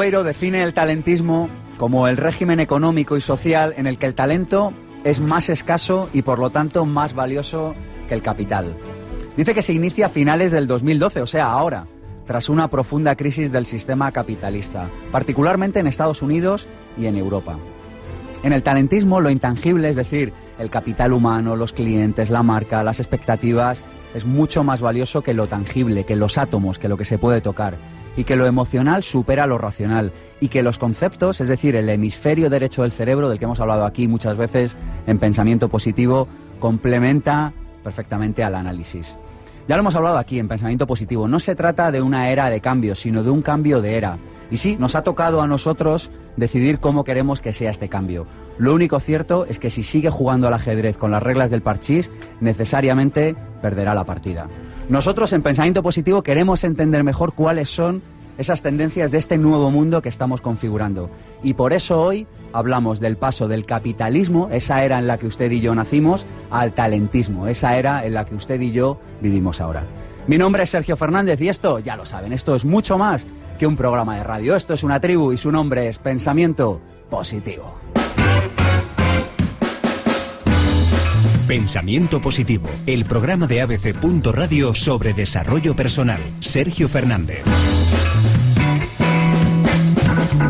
Cubeiro define el talentismo como el régimen económico y social en el que el talento es más escaso y por lo tanto más valioso que el capital. Dice que se inicia a finales del 2012, o sea, ahora, tras una profunda crisis del sistema capitalista, particularmente en Estados Unidos y en Europa. En el talentismo, lo intangible, es decir, el capital humano, los clientes, la marca, las expectativas, es mucho más valioso que lo tangible, que los átomos, que lo que se puede tocar, y que lo emocional supera lo racional, y que los conceptos, es decir, el hemisferio derecho del cerebro, del que hemos hablado aquí muchas veces en Pensamiento Positivo, complementa perfectamente al análisis. Ya lo hemos hablado aquí en Pensamiento Positivo, no se trata de una era de cambio, sino de un cambio de era. Y sí, nos ha tocado a nosotros decidir cómo queremos que sea este cambio. Lo único cierto es que si sigue jugando al ajedrez con las reglas del parchís, necesariamente perderá la partida. Nosotros en Pensamiento Positivo queremos entender mejor cuáles son esas tendencias de este nuevo mundo que estamos configurando. Y por eso hoy hablamos del paso del capitalismo, esa era en la que usted y yo nacimos, al talentismo, esa era en la que usted y yo vivimos ahora. Mi nombre es Sergio Fernández y esto, ya lo saben, esto es mucho más que un programa de radio. Esto es una tribu y su nombre es Pensamiento Positivo. Pensamiento Positivo, el programa de ABC.radio sobre desarrollo personal. Sergio Fernández.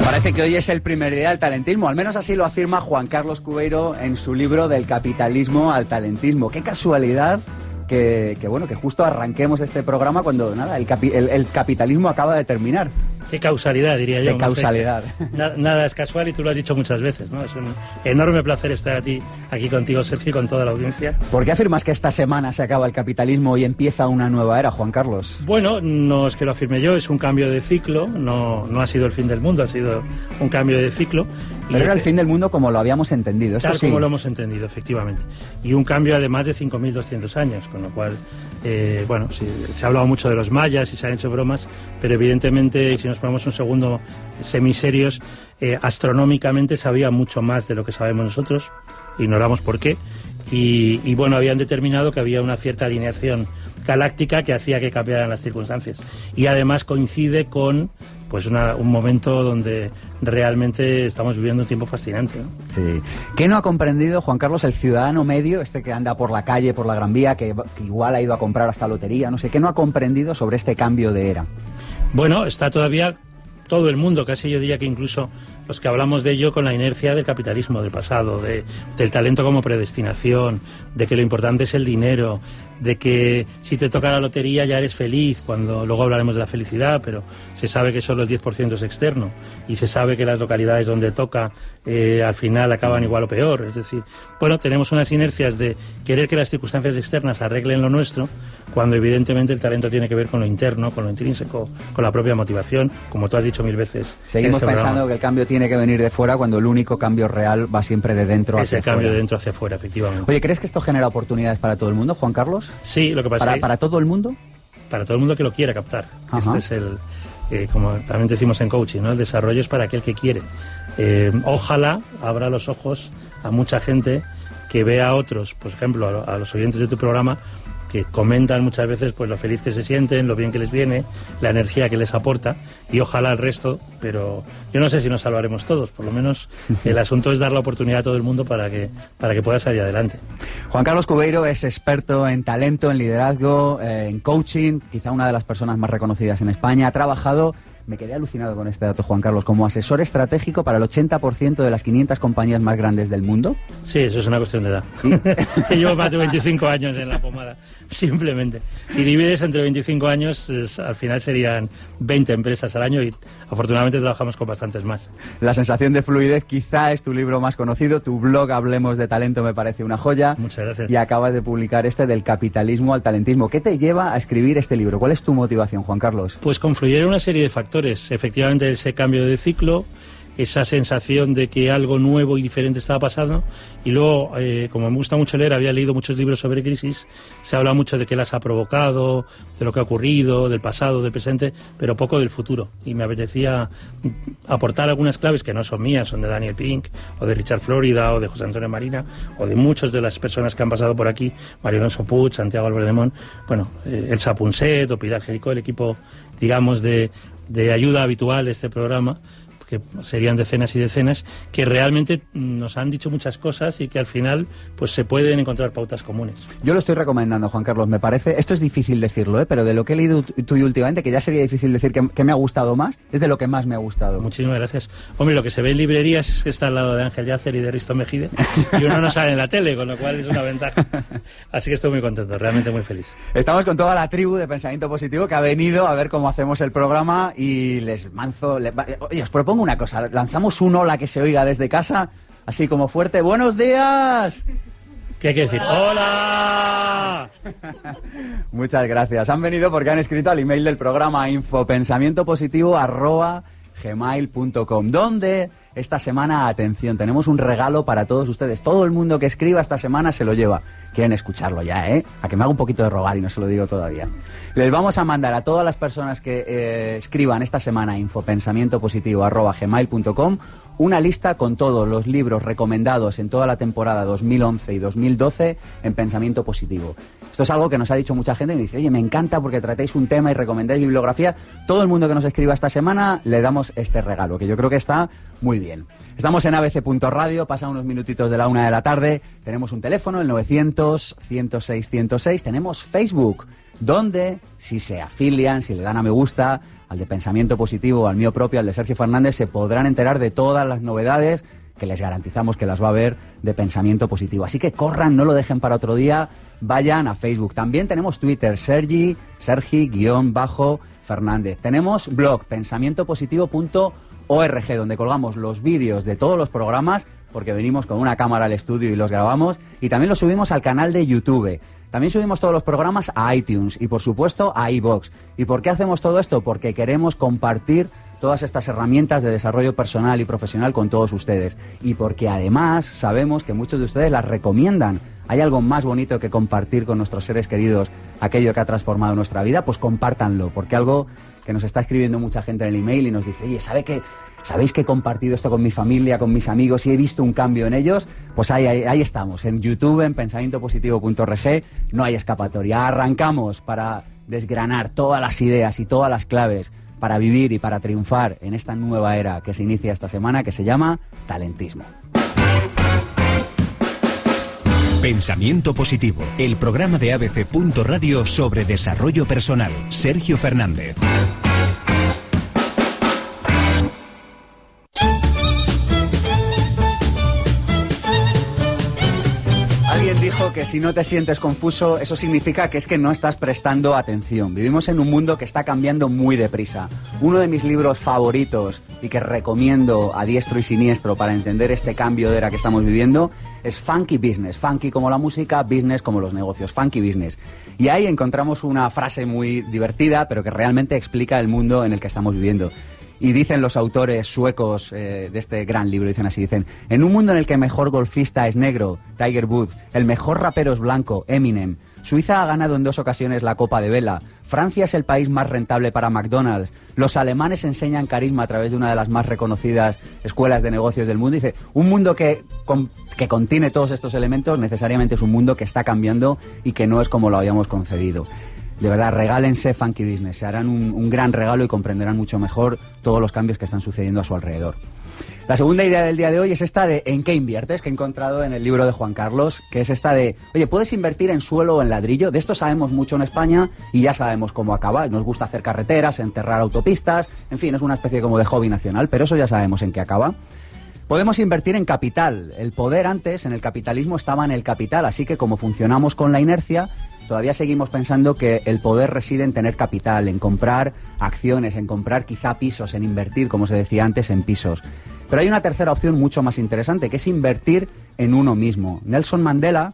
Parece que hoy es el primer día del talentismo, al menos así lo afirma Juan Carlos Cubeiro en su libro Del capitalismo al talentismo. Qué casualidad que justo arranquemos este programa cuando nada el capitalismo acaba de terminar. Qué causalidad, diría yo. Qué causalidad. Nada es casual y tú lo has dicho muchas veces, ¿no? Es un enorme placer estar aquí contigo, Sergio, y con toda la audiencia. ¿Por qué afirmas que esta semana se acaba el capitalismo y empieza una nueva era, Juan Carlos? Bueno, no es que lo afirme yo, es un cambio de ciclo, no ha sido el fin del mundo, ha sido un cambio de ciclo. Pero era el fin del mundo como lo habíamos entendido, eso tal sí. Como lo hemos entendido, efectivamente. Y un cambio además de 5.200 años, con lo cual, sí, se ha hablado mucho de los mayas y se han hecho bromas, pero evidentemente, si nos ponemos un segundo semiserios, astronómicamente sabía mucho más de lo que sabemos nosotros, ignoramos por qué, y habían determinado que había una cierta alineación galáctica que hacía que cambiaran las circunstancias. Y además coincide con un momento donde realmente estamos viviendo un tiempo fascinante, ¿no? Sí. ¿Qué no ha comprendido, Juan Carlos, el ciudadano medio, este que anda por la calle, por la Gran Vía, que igual ha ido a comprar hasta lotería, no sé, qué no ha comprendido sobre este cambio de era? Bueno, está todavía todo el mundo, casi yo diría que incluso los que hablamos de ello, con la inercia del capitalismo del pasado, del talento como predestinación, de que lo importante es el dinero, de que si te toca la lotería ya eres feliz, cuando luego hablaremos de la felicidad, pero se sabe que solo el 10% es externo y se sabe que las localidades donde toca al final acaban igual o peor. Es decir, tenemos unas inercias de querer que las circunstancias externas arreglen lo nuestro, cuando evidentemente el talento tiene que ver con lo interno, con lo intrínseco, con la propia motivación, como tú has dicho 1000 veces. Seguimos pensando que el cambio tiene que venir de fuera, cuando el único cambio real va siempre de dentro hacia fuera. Es el cambio de dentro hacia fuera, efectivamente. Oye, ¿crees que esto genera oportunidades para todo el mundo, Juan Carlos? Sí, lo que pasa ¿Para todo el mundo? Para todo el mundo que lo quiera captar. Ajá. Este es como también decimos en coaching, ¿no? El desarrollo es para aquel que quiere. Ojalá abra los ojos a mucha gente que vea a otros, por ejemplo, a los oyentes de tu programa, que comentan muchas veces lo feliz que se sienten, lo bien que les viene, la energía que les aporta, y ojalá el resto, pero yo no sé si nos salvaremos todos, por lo menos el asunto es dar la oportunidad a todo el mundo para que pueda salir adelante. Juan Carlos Cubeiro es experto en talento, en liderazgo, en coaching, quizá una de las personas más reconocidas en España. Ha trabajado, me quedé alucinado con este dato, Juan Carlos, como asesor estratégico para el 80% de las 500 compañías más grandes del mundo. Sí, eso es una cuestión de edad. ¿Sí? Que llevo más de 25 años en la pomada, simplemente. Si divides entre 25 años, al final serían 20 empresas al año y afortunadamente trabajamos con bastantes más. La sensación de fluidez quizá es tu libro más conocido, tu blog Hablemos de Talento me parece una joya. Muchas gracias. Y acabas de publicar Del capitalismo al talentismo. ¿Qué te lleva a escribir este libro? ¿Cuál es tu motivación, Juan Carlos? Pues confluyeron una serie de factores. Efectivamente, ese cambio de ciclo, esa sensación de que algo nuevo y diferente estaba pasando, y luego, como me gusta mucho leer, había leído muchos libros sobre crisis, se habla mucho de qué las ha provocado, de lo que ha ocurrido, del pasado, del presente, pero poco del futuro, y me apetecía aportar algunas claves que no son mías, son de Daniel Pink, o de Richard Florida, o de José Antonio Marina, o de muchas de las personas que han pasado por aquí, Mario Alonso Puig, Santiago Álvarez de Mon, Elsa Punset o Pilar Jericó, el equipo, digamos, de ayuda habitual de este programa, que serían decenas y decenas, que realmente nos han dicho muchas cosas y que al final pues se pueden encontrar pautas comunes. Yo lo estoy recomendando, Juan Carlos, me parece, esto es difícil decirlo, pero de lo que he leído tuyo últimamente, que ya sería difícil decir que me ha gustado más, es de lo que más me ha gustado. Muchísimas gracias. Hombre, lo que se ve en librerías es que está al lado de Ángel Yacer y de Risto Mejide, y uno no sale en la tele, con lo cual es una ventaja. Así que estoy muy contento, realmente muy feliz. Estamos con toda la tribu de Pensamiento Positivo que ha venido a ver cómo hacemos el programa y oye, os propongo una cosa, lanzamos un hola que se oiga desde casa, así como fuerte. ¡Buenos días! ¿Qué hay que decir? ¡Hola! Muchas gracias. Han venido porque han escrito al email del programa infopensamientopositivo@gmail.com, donde esta semana, atención, tenemos un regalo para todos ustedes. Todo el mundo que escriba esta semana se lo lleva. Quieren escucharlo ya, ¿eh? A que me haga un poquito de rogar y no se lo digo todavía. Les vamos a mandar a todas las personas que escriban esta semana infopensamientopositivo@gmail.com una lista con todos los libros recomendados en toda la temporada 2011 y 2012 en Pensamiento Positivo. Esto es algo que nos ha dicho mucha gente y me dice, oye, me encanta porque tratáis un tema y recomendáis bibliografía. Todo el mundo que nos escriba esta semana le damos este regalo, que yo creo que está muy bien. Estamos en abc.radio, pasan unos minutitos de la 1 de la tarde, tenemos un teléfono, el 900-106-106, tenemos Facebook, donde si se afilian, si le dan a me gusta al de Pensamiento Positivo, al mío propio, al de Sergio Fernández, se podrán enterar de todas las novedades que les garantizamos que las va a haber de Pensamiento Positivo. Así que corran, no lo dejen para otro día, vayan a Facebook. También tenemos Twitter, Sergi_Fernández. Tenemos blog, pensamientopositivo.org, donde colgamos los vídeos de todos los programas, porque venimos con una cámara al estudio y los grabamos, y también los subimos al canal de YouTube. También subimos todos los programas a iTunes y, por supuesto, a iVoox. ¿Y por qué hacemos todo esto? Porque queremos compartir todas estas herramientas de desarrollo personal y profesional con todos ustedes. Y porque además sabemos que muchos de ustedes las recomiendan. ¿Hay algo más bonito que compartir con nuestros seres queridos aquello que ha transformado nuestra vida? Pues compártanlo, porque algo que nos está escribiendo mucha gente en el email y nos dice, oye, ¿sabéis que he compartido esto con mi familia, con mis amigos y he visto un cambio en ellos? Pues ahí estamos, en YouTube, en pensamientopositivo.org, no hay escapatoria. Arrancamos para desgranar todas las ideas y todas las claves para vivir y para triunfar en esta nueva era que se inicia esta semana, que se llama talentismo. Pensamiento Positivo, el programa de abc.radio sobre desarrollo personal. Sergio Fernández. Alguien dijo que si no te sientes confuso, eso significa que es que no estás prestando atención. Vivimos en un mundo que está cambiando muy deprisa. Uno de mis libros favoritos y que recomiendo a diestro y siniestro para entender este cambio de era que estamos viviendo es Funky Business. Funky como la música, business como los negocios. Funky Business. Y ahí encontramos una frase muy divertida, pero que realmente explica el mundo en el que estamos viviendo. Y dicen los autores suecos de este gran libro, dicen así, en un mundo en el que el mejor golfista es negro, Tiger Woods, el mejor rapero es blanco, Eminem, Suiza ha ganado en 2 ocasiones la Copa de Vela, Francia es el país más rentable para McDonald's, los alemanes enseñan carisma a través de una de las más reconocidas escuelas de negocios del mundo. Dice, un mundo que contiene todos estos elementos necesariamente es un mundo que está cambiando y que no es como lo habíamos concebido. De verdad, regálense Funky Business, se harán un gran regalo y comprenderán mucho mejor todos los cambios que están sucediendo a su alrededor. La segunda idea del día de hoy es esta de ¿en qué inviertes?, que he encontrado en el libro de Juan Carlos, que es esta de, oye, ¿puedes invertir en suelo o en ladrillo? De esto sabemos mucho en España y ya sabemos cómo acaba. Nos gusta hacer carreteras, enterrar autopistas, en fin, es una especie como de hobby nacional, pero eso ya sabemos en qué acaba. Podemos invertir en capital. El poder antes, en el capitalismo, estaba en el capital, así que como funcionamos con la inercia, todavía seguimos pensando que el poder reside en tener capital, en comprar acciones, en comprar quizá pisos, en invertir, como se decía antes, en pisos. Pero hay una tercera opción mucho más interesante, que es invertir en uno mismo. Nelson Mandela,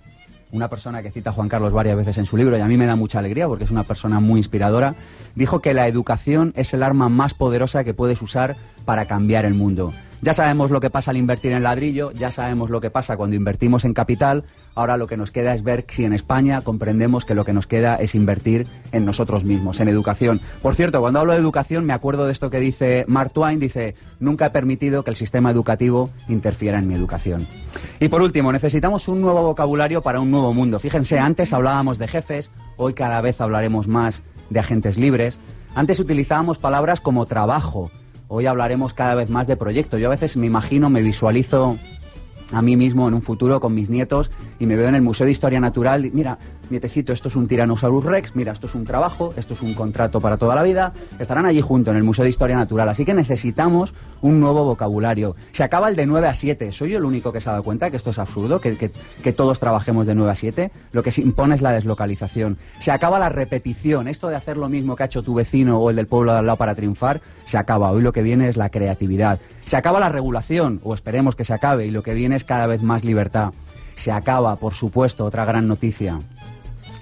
una persona que cita Juan Carlos varias veces en su libro, y a mí me da mucha alegría porque es una persona muy inspiradora, dijo que la educación es el arma más poderosa que puedes usar para cambiar el mundo. Ya sabemos lo que pasa al invertir en ladrillo, ya sabemos lo que pasa cuando invertimos en capital, ahora lo que nos queda es ver si en España comprendemos que lo que nos queda es invertir en nosotros mismos, en educación. Por cierto, cuando hablo de educación me acuerdo de esto que dice Mark Twain, dice, nunca he permitido que el sistema educativo interfiera en mi educación. Y por último, necesitamos un nuevo vocabulario para un nuevo mundo. Fíjense, antes hablábamos de jefes, hoy cada vez hablaremos más de agentes libres. Antes utilizábamos palabras como trabajo. hoy hablaremos cada vez más de proyectos. Yo a veces me imagino, me visualizo a mí mismo en un futuro con mis nietos y me veo en el Museo de Historia Natural. Mira, nietecito, esto es un Tyrannosaurus Rex, mira, esto es un trabajo, esto es un contrato para toda la vida. Estarán allí juntos en el Museo de Historia Natural, así que necesitamos un nuevo vocabulario. Se acaba el de 9 a 7. ¿Soy yo el único que se ha dado cuenta que esto es absurdo, que todos trabajemos de 9 a 7? Lo que se impone es la deslocalización. Se acaba la repetición, esto de hacer lo mismo que ha hecho tu vecino o el del pueblo de al lado para triunfar, se acaba. Hoy lo que viene es la creatividad. Se acaba la regulación, o esperemos que se acabe, y lo que viene es cada vez más libertad. Se acaba, por supuesto, otra gran noticia,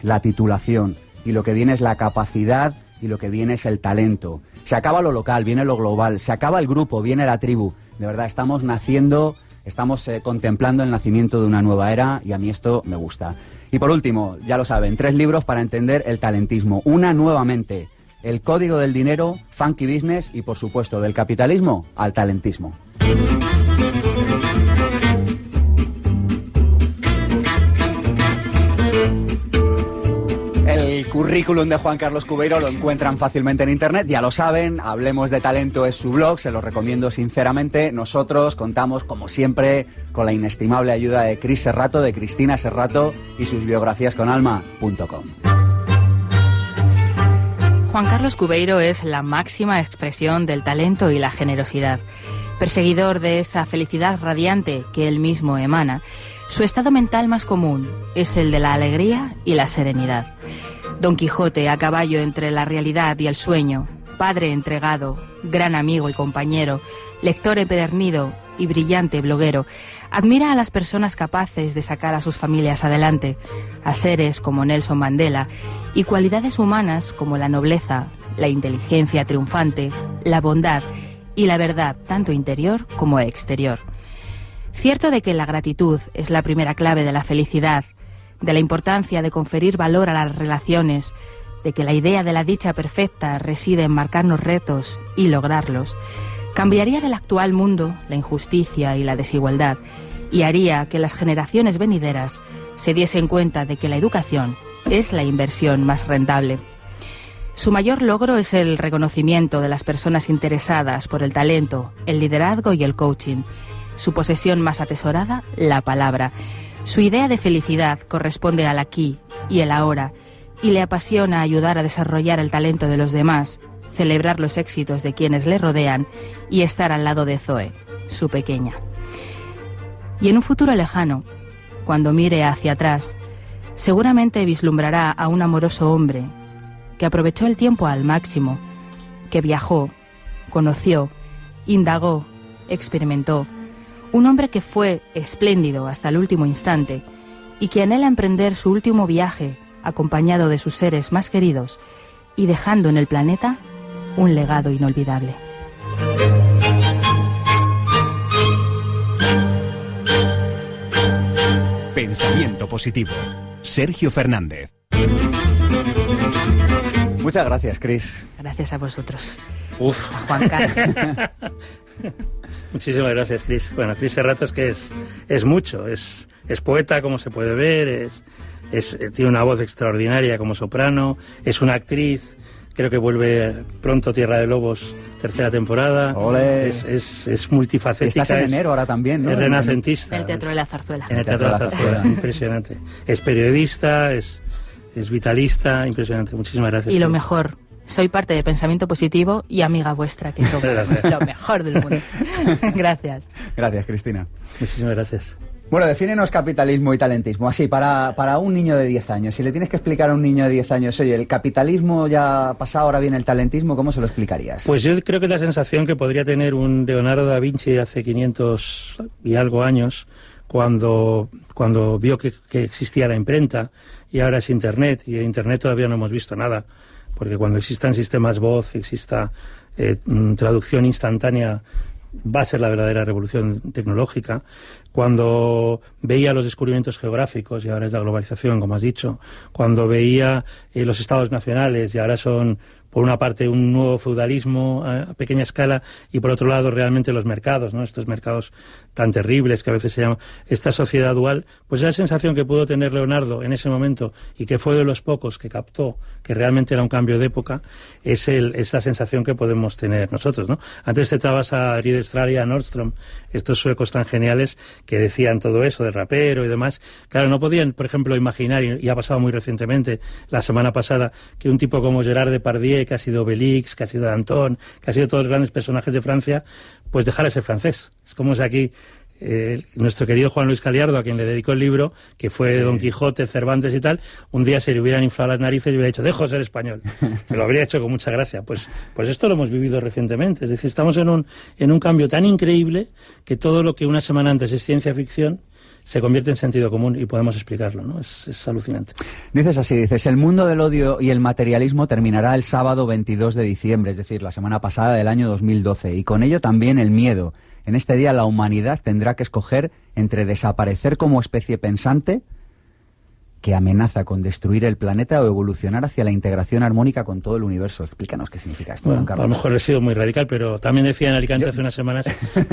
la titulación, y lo que viene es la capacidad y lo que viene es el talento. Se acaba lo local, viene lo global, se acaba el grupo, viene la tribu. De verdad, estamos naciendo, estamos contemplando el nacimiento de una nueva era y a mí esto me gusta. Y por último, ya lo saben, 3 libros para entender el talentismo. Una nuevamente, El código del dinero, Funky Business y por supuesto del capitalismo al talentismo. El currículum de Juan Carlos Cubeiro lo encuentran fácilmente en internet, ya lo saben. Hablemos de Talento es su blog, se lo recomiendo sinceramente. Nosotros contamos, como siempre, con la inestimable ayuda de Cris Serrato, de Cristina Serrato y sus biografiasconalma.com. Juan Carlos Cubeiro es la máxima expresión del talento y la generosidad. Perseguidor de esa felicidad radiante que él mismo emana, su estado mental más común es el de la alegría y la serenidad. Don Quijote a caballo entre la realidad y el sueño, padre entregado, gran amigo y compañero, lector empedernido y brillante bloguero, admira a las personas capaces de sacar a sus familias adelante, a seres como Nelson Mandela y cualidades humanas como la nobleza, la inteligencia triunfante, la bondad y la verdad tanto interior como exterior. Cierto de que la gratitud es la primera clave de la felicidad, de la importancia de conferir valor a las relaciones, de que la idea de la dicha perfecta reside en marcarnos retos y lograrlos, cambiaría del actual mundo la injusticia y la desigualdad y haría que las generaciones venideras se diesen cuenta de que la educación es la inversión más rentable. Su mayor logro es el reconocimiento de las personas interesadas por el talento, el liderazgo y el coaching. Su posesión más atesorada, la palabra. Su idea de felicidad corresponde al aquí y el ahora y le apasiona ayudar a desarrollar el talento de los demás, celebrar los éxitos de quienes le rodean y estar al lado de Zoe, su pequeña. Y en un futuro lejano, cuando mire hacia atrás, seguramente vislumbrará a un amoroso hombre que aprovechó el tiempo al máximo, que viajó, conoció, indagó, experimentó. Un hombre que fue espléndido hasta el último instante y que anhela emprender su último viaje acompañado de sus seres más queridos y dejando en el planeta un legado inolvidable. Pensamiento positivo. Sergio Fernández. Muchas gracias, Cris. Gracias a vosotros. Uf. A Juan Carlos. Muchísimas gracias, Cris. Bueno, Cris Serrato es que es mucho. Es poeta, como se puede ver, tiene una voz extraordinaria como soprano, es una actriz, creo que vuelve pronto Tierra de Lobos, 3ª temporada. ¡Olé! Es multifacética. Estás en enero ahora también, ¿no? Es renacentista. En el Teatro de la Zarzuela. En el Teatro de la Zarzuela, impresionante. Es periodista, es vitalista, impresionante. Muchísimas gracias. Y lo Cris. mejor, soy parte de Pensamiento Positivo y amiga vuestra, que es lo mejor del mundo. Gracias. Gracias, Cristina. Muchísimas gracias. Bueno, defínenos capitalismo y talentismo. Así, para un niño de 10 años, si le tienes que explicar a un niño de 10 años, oye, el capitalismo ya ha pasado, ahora viene el talentismo, ¿cómo se lo explicarías? Pues yo creo que es la sensación que podría tener un Leonardo da Vinci hace 500 y algo años, cuando vio que existía la imprenta y ahora es Internet, y en Internet todavía no hemos visto nada, porque cuando existan sistemas voz, exista traducción instantánea, va a ser la verdadera revolución tecnológica. Cuando veía los descubrimientos geográficos, y ahora es la globalización, como has dicho, cuando veía los estados nacionales, y ahora son, por una parte, un nuevo feudalismo a pequeña escala, y por otro lado, realmente los mercados, ¿no? Estos mercados tan terribles que a veces se llama esta sociedad dual, pues esa sensación que pudo tener Leonardo en ese momento y que fue de los pocos que captó que realmente era un cambio de época, es la sensación que podemos tener nosotros, ¿no? Antes citabas a Ridderström y a Nordström, estos suecos tan geniales que decían todo eso de rapero y demás. Claro, no podían, por ejemplo, imaginar, y ha pasado muy recientemente, la semana pasada, que un tipo como Gerard Depardieu, que ha sido Obélix, que ha sido Danton, que ha sido todos los grandes personajes de Francia, pues dejara de ser francés. Es como si aquí nuestro querido Juan Luis Caliardo, a quien le dedicó el libro, que fue Don Quijote, Cervantes y tal, un día se le hubieran inflado las narices y hubiera dicho, dejo de ser español, que lo habría hecho con mucha gracia. Pues esto lo hemos vivido recientemente, es decir, estamos en un cambio tan increíble que todo lo que una semana antes es ciencia ficción se convierte en sentido común y podemos explicarlo, ¿no? Es alucinante. Dices, el mundo del odio y el materialismo terminará el sábado 22 de diciembre, es decir, la semana pasada del año 2012, y con ello también el miedo. En este día la humanidad tendrá que escoger entre desaparecer como especie pensante, que amenaza con destruir el planeta, o evolucionar hacia la integración armónica con todo el universo. Explícanos qué significa esto, bueno, Juan Carlos. A lo mejor he sido muy radical, pero también decía en Alicante hace unas semanas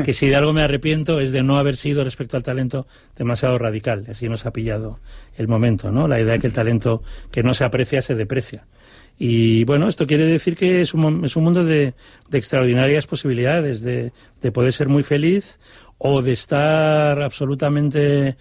que si de algo me arrepiento es de no haber sido, respecto al talento, demasiado radical. Así nos ha pillado el momento, ¿no? La idea de que el talento que no se aprecia se deprecia. Y bueno, esto quiere decir que es un mundo de extraordinarias posibilidades, de poder ser muy feliz o de estar absolutamente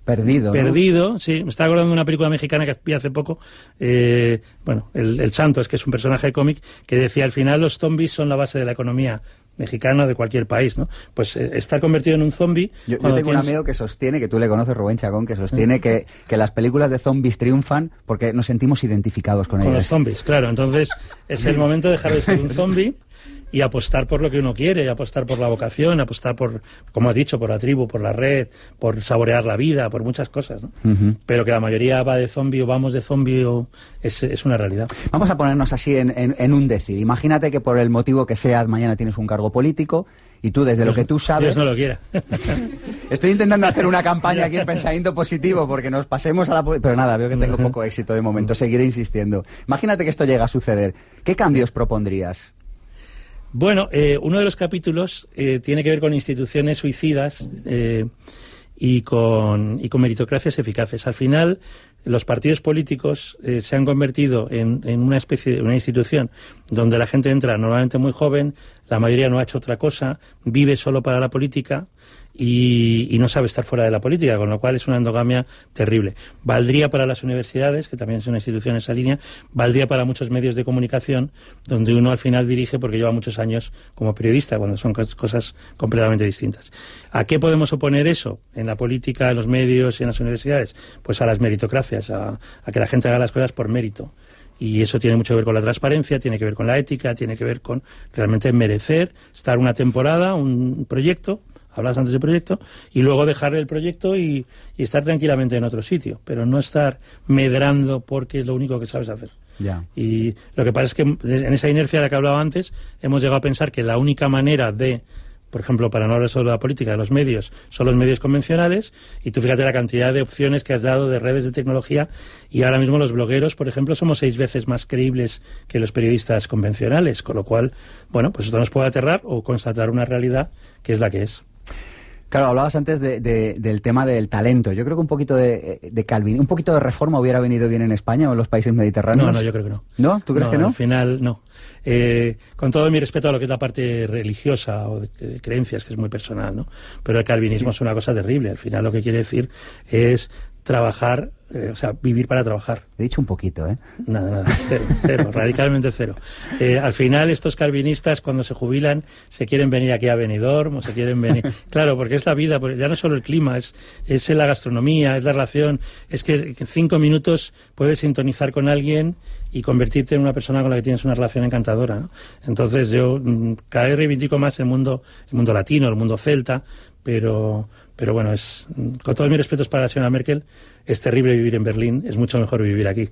perdido, ¿no? Sí. Me estaba acordando de una película mexicana que vi hace poco, el Santos, que es un personaje de cómic, que decía, al final los zombies son la base de la economía mexicana de cualquier país, ¿no? Pues estar convertido en un zombie... Yo tengo un amigo que sostiene, que tú le conoces, Rubén Chacón, que sostiene que las películas de zombies triunfan porque nos sentimos identificados con ellos. Con los zombies, claro. Entonces es el momento de dejar de ser un zombie y apostar por lo que uno quiere, y apostar por la vocación, apostar por, como has dicho, por la tribu, por la red, por saborear la vida, por muchas cosas, ¿no? Pero que la mayoría va de zombie o vamos de zombie es una realidad. Vamos a ponernos así en un decir. Imagínate que por el motivo que sea mañana tienes un cargo político y tú, desde lo que tú sabes... Dios no lo quiera. Estoy intentando hacer una campaña aquí en pensamiento positivo porque nos pasemos a la... Pero nada, veo que tengo poco éxito de momento. Seguiré insistiendo. Imagínate que esto llega a suceder. ¿Qué cambios propondrías? Bueno, uno de los capítulos tiene que ver con instituciones suicidas y con meritocracias eficaces. Al final, los partidos políticos se han convertido en una especie de una institución donde la gente entra normalmente muy joven, la mayoría no ha hecho otra cosa, vive solo para la política y no sabe estar fuera de la política, con lo cual es una endogamia terrible. Valdría para las universidades, que también es una institución en esa línea, valdría para muchos medios de comunicación, donde uno al final dirige porque lleva muchos años como periodista, cuando son cosas completamente distintas. ¿A qué podemos oponer eso en la política, en los medios y en las universidades? Pues a las meritocracias, a que la gente haga las cosas por mérito. Y eso tiene mucho que ver con la transparencia, tiene que ver con la ética, tiene que ver con realmente merecer estar una temporada, un proyecto, hablabas antes de proyecto, y luego dejar el proyecto y estar tranquilamente en otro sitio, pero no estar medrando porque es lo único que sabes hacer. Ya. Y lo que pasa es que en esa inercia de la que hablaba antes, hemos llegado a pensar que la única manera de, por ejemplo, para no hablar solo de la política, de los medios, son los medios convencionales, y tú fíjate la cantidad de opciones que has dado de redes de tecnología, y ahora mismo los blogueros, por ejemplo, somos 6 veces más creíbles que los periodistas convencionales, con lo cual, bueno, pues esto nos puede aterrar o constatar una realidad que es la que es. Claro, hablabas antes del tema del talento. Yo creo que un poquito de Calvin, un poquito de reforma hubiera venido bien en España o en los países mediterráneos. No, yo creo que no. ¿No? ¿Tú crees que no? Al final, no. Con todo mi respeto a lo que es la parte religiosa o de creencias, que es muy personal, ¿no? Pero el calvinismo es una cosa terrible. Al final lo que quiere decir es trabajar, vivir para trabajar. He dicho un poquito, ¿eh? Nada, cero, radicalmente cero. Al final estos calvinistas cuando se jubilan se quieren venir aquí a Benidorm o se quieren venir... Claro, porque es la vida, ya no es solo el clima, es la gastronomía, es la relación, es que en 5 minutos puedes sintonizar con alguien y convertirte en una persona con la que tienes una relación encantadora, ¿no? Entonces yo cada vez reivindico más el mundo latino, el mundo celta, pero bueno, con todos mis respetos para la señora Merkel, es terrible vivir en Berlín, es mucho mejor vivir aquí.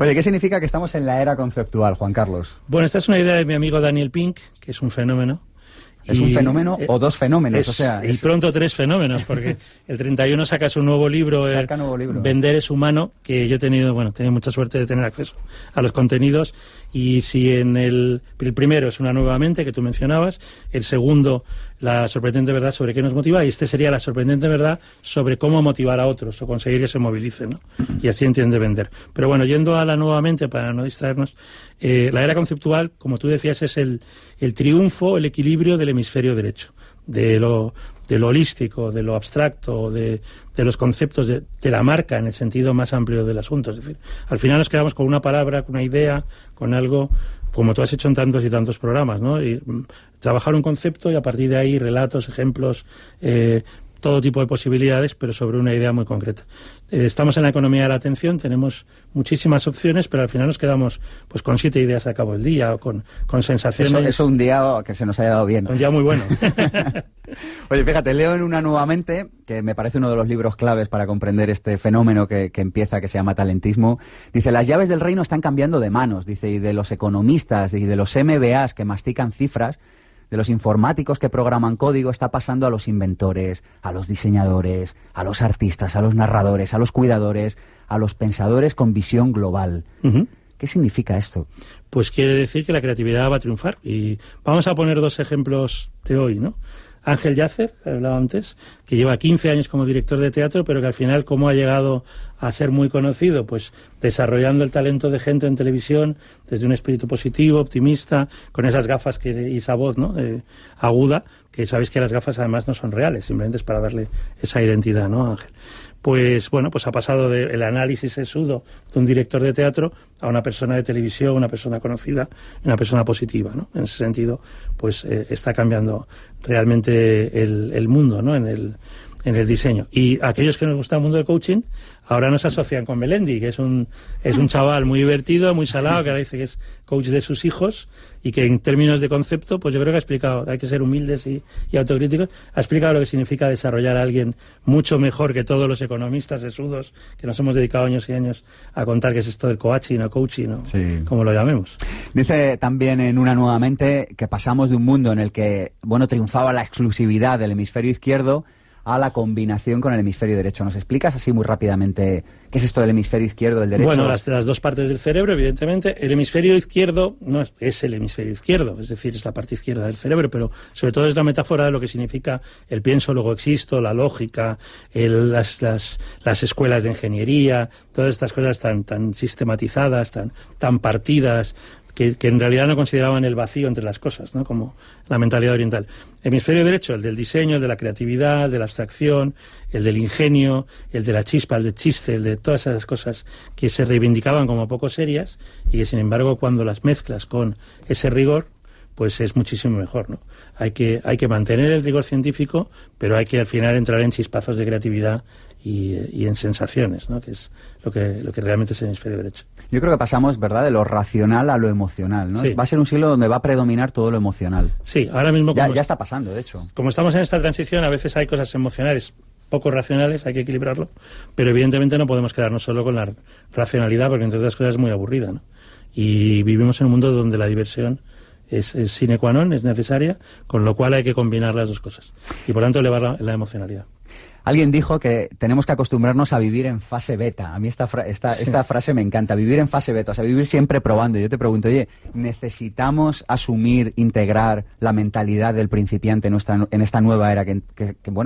Oye, ¿qué significa que estamos en la era conceptual, Juan Carlos? Bueno, esta es una idea de mi amigo Daniel Pink, que es un fenómeno, Es un fenómeno o dos fenómenos, Y pronto 3 fenómenos, porque el 31 saca su nuevo libro, Vender es humano, que yo he tenido mucha suerte de tener acceso a los contenidos, y si en el primero es una nueva mente, que tú mencionabas, el segundo, la sorprendente verdad sobre qué nos motiva, y este sería la sorprendente verdad sobre cómo motivar a otros o conseguir que se movilicen, ¿no? Y así entiende vender. Pero bueno, yendo a la nueva mente, para no distraernos, la era conceptual, como tú decías, es el triunfo, el equilibrio del hemisferio derecho, de lo holístico, de lo abstracto, de los conceptos de la marca en el sentido más amplio del asunto. Es decir, al final nos quedamos con una palabra, con una idea, con algo, como tú has hecho en tantos y tantos programas, ¿no? Y trabajar un concepto y a partir de ahí relatos, ejemplos, todo tipo de posibilidades, pero sobre una idea muy concreta. Estamos en la economía de la atención, tenemos muchísimas opciones, pero al final nos quedamos pues con 7 ideas a cabo del día, o con sensaciones. Eso un día que se nos haya dado bien. Un día muy bueno. Oye, fíjate, leo en Una nueva mente, que me parece uno de los libros claves para comprender este fenómeno que empieza, que se llama talentismo. Dice, las llaves del reino están cambiando de manos, dice, y de los economistas y de los MBAs que mastican cifras, de los informáticos que programan código, está pasando a los inventores, a los diseñadores, a los artistas, a los narradores, a los cuidadores, a los pensadores con visión global. Uh-huh. ¿Qué significa esto? Pues quiere decir que la creatividad va a triunfar. Y vamos a poner 2 ejemplos de hoy, ¿no? Ángel Yacer, que hablaba antes, que lleva 15 años como director de teatro, pero que al final, ¿cómo ha llegado a ser muy conocido? Pues desarrollando el talento de gente en televisión, desde un espíritu positivo, optimista, con esas gafas y esa voz, ¿no? Aguda, que sabéis que las gafas además no son reales, simplemente es para darle esa identidad, ¿no, Ángel? Pues bueno, pues ha pasado del análisis sesudo de un director de teatro a una persona de televisión, una persona conocida, una persona positiva, ¿no? En ese sentido, pues está cambiando realmente el mundo, ¿no? En el diseño. Y aquellos que nos gusta el mundo del coaching, ahora nos asocian con Melendi, que es un chaval muy divertido, muy salado, que ahora dice que es coach de sus hijos, y que en términos de concepto, pues yo creo que ha explicado, hay que ser humildes y autocríticos, ha explicado lo que significa desarrollar a alguien mucho mejor que todos los economistas sesudos, que nos hemos dedicado años y años a contar qué es esto del coaching o coaching, o sí, como lo llamemos. Dice también en Una nueva mente que pasamos de un mundo en el que, triunfaba la exclusividad del hemisferio izquierdo a la combinación con el hemisferio derecho. ¿Nos explicas así muy rápidamente qué es esto del hemisferio izquierdo, del derecho? Bueno, las 2 partes del cerebro, evidentemente. El hemisferio izquierdo no es el hemisferio izquierdo, es decir, es la parte izquierda del cerebro, pero sobre todo es la metáfora de lo que significa el pienso, luego existo, la lógica, las escuelas de ingeniería, todas estas cosas tan sistematizadas, tan partidas, que en realidad no consideraban el vacío entre las cosas, ¿no? Como la mentalidad oriental. Hemisferio derecho, el del diseño, el de la creatividad, el de la abstracción, el del ingenio, el de la chispa, el del chiste, el de todas esas cosas que se reivindicaban como poco serias y que, sin embargo, cuando las mezclas con ese rigor, pues es muchísimo mejor, ¿no? Hay que mantener el rigor científico, pero hay que al final entrar en chispazos de creatividad y en sensaciones, ¿no? Que es lo que realmente es el hemisferio derecho. Yo creo que pasamos, ¿verdad?, de lo racional a lo emocional, ¿no? Sí. Va a ser un siglo donde va a predominar todo lo emocional. Sí, ahora mismo... Ya está pasando, de hecho. Como estamos en esta transición, a veces hay cosas emocionales poco racionales, hay que equilibrarlo, pero evidentemente no podemos quedarnos solo con la racionalidad, porque entre otras cosas es muy aburrida, ¿no? Y vivimos en un mundo donde la diversión es sine qua non, es necesaria, con lo cual hay que combinar las 2 cosas. Y por tanto elevar la emocionalidad. Alguien dijo que tenemos que acostumbrarnos a vivir en fase beta. A mí esta frase me encanta, vivir en fase beta, o sea, vivir siempre probando. Yo te pregunto, oye, ¿necesitamos asumir, integrar la mentalidad del principiante en esta nueva era que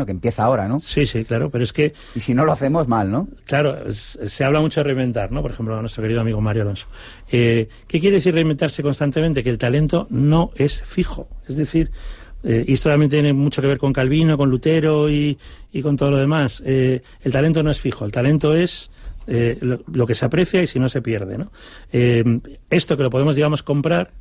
empieza ahora, ¿no? Sí, claro, pero es que... Y si no lo hacemos mal, ¿no? Claro, se habla mucho de reinventar, ¿no? Por ejemplo, a nuestro querido amigo Mario Alonso. ¿Qué quiere decir reinventarse constantemente? Que el talento no es fijo, es decir... y esto también tiene mucho que ver con Calvino, con Lutero y con todo lo demás. El talento no es fijo, el talento es lo que se aprecia y si no se pierde, ¿no? Esto que lo podemos, digamos, comprar.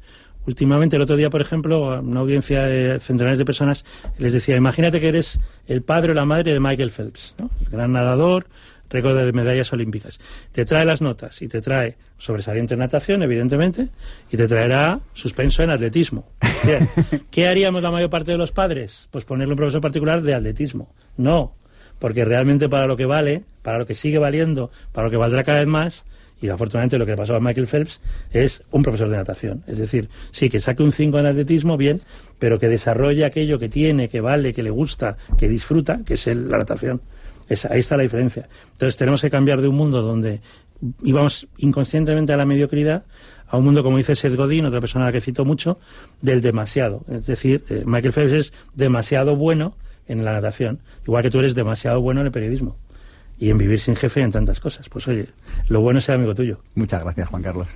Últimamente, el otro día, por ejemplo, a una audiencia de centenares de personas les decía, imagínate que eres el padre o la madre de Michael Phelps, ¿no? El gran nadador, récord de medallas olímpicas. Te trae las notas y te trae sobresaliente en natación, evidentemente, y te traerá suspenso en atletismo. Bien. ¿Qué haríamos la mayor parte de los padres? Pues ponerle un profesor particular de atletismo. No, porque realmente para lo que vale, para lo que sigue valiendo, para lo que valdrá cada vez más, Y afortunadamente lo que le pasó a Michael Phelps es un profesor de natación. Es decir, sí, que saque un 5 en atletismo, bien, pero que desarrolle aquello que tiene, que vale, que le gusta, que disfruta, que es la natación. Ahí está la diferencia. Entonces tenemos que cambiar de un mundo donde íbamos inconscientemente a la mediocridad a un mundo, como dice Seth Godin, otra persona a la que cito mucho, del demasiado. Es decir, Michael Phelps es demasiado bueno en la natación, igual que tú eres demasiado bueno en el periodismo y en vivir sin jefe y en tantas cosas. Pues oye, lo bueno es ser amigo tuyo. Muchas gracias, Juan Carlos.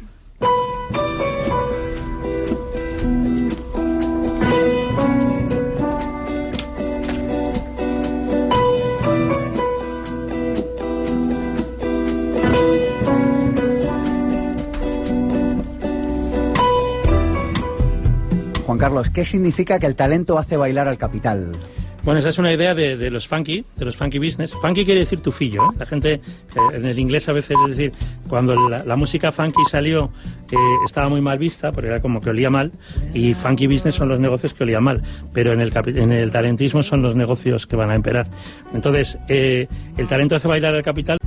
Juan Carlos, ¿qué significa que el talento hace bailar al capital? Bueno, esa es una idea de los funky business. Funky quiere decir tufillo, ¿eh? La gente, en el inglés a veces, es decir, cuando la música funky salió, estaba muy mal vista, porque era como que olía mal, y funky business son los negocios que olían mal, pero en el talentismo son los negocios que van a imperar. Entonces, el talento hace bailar al capital.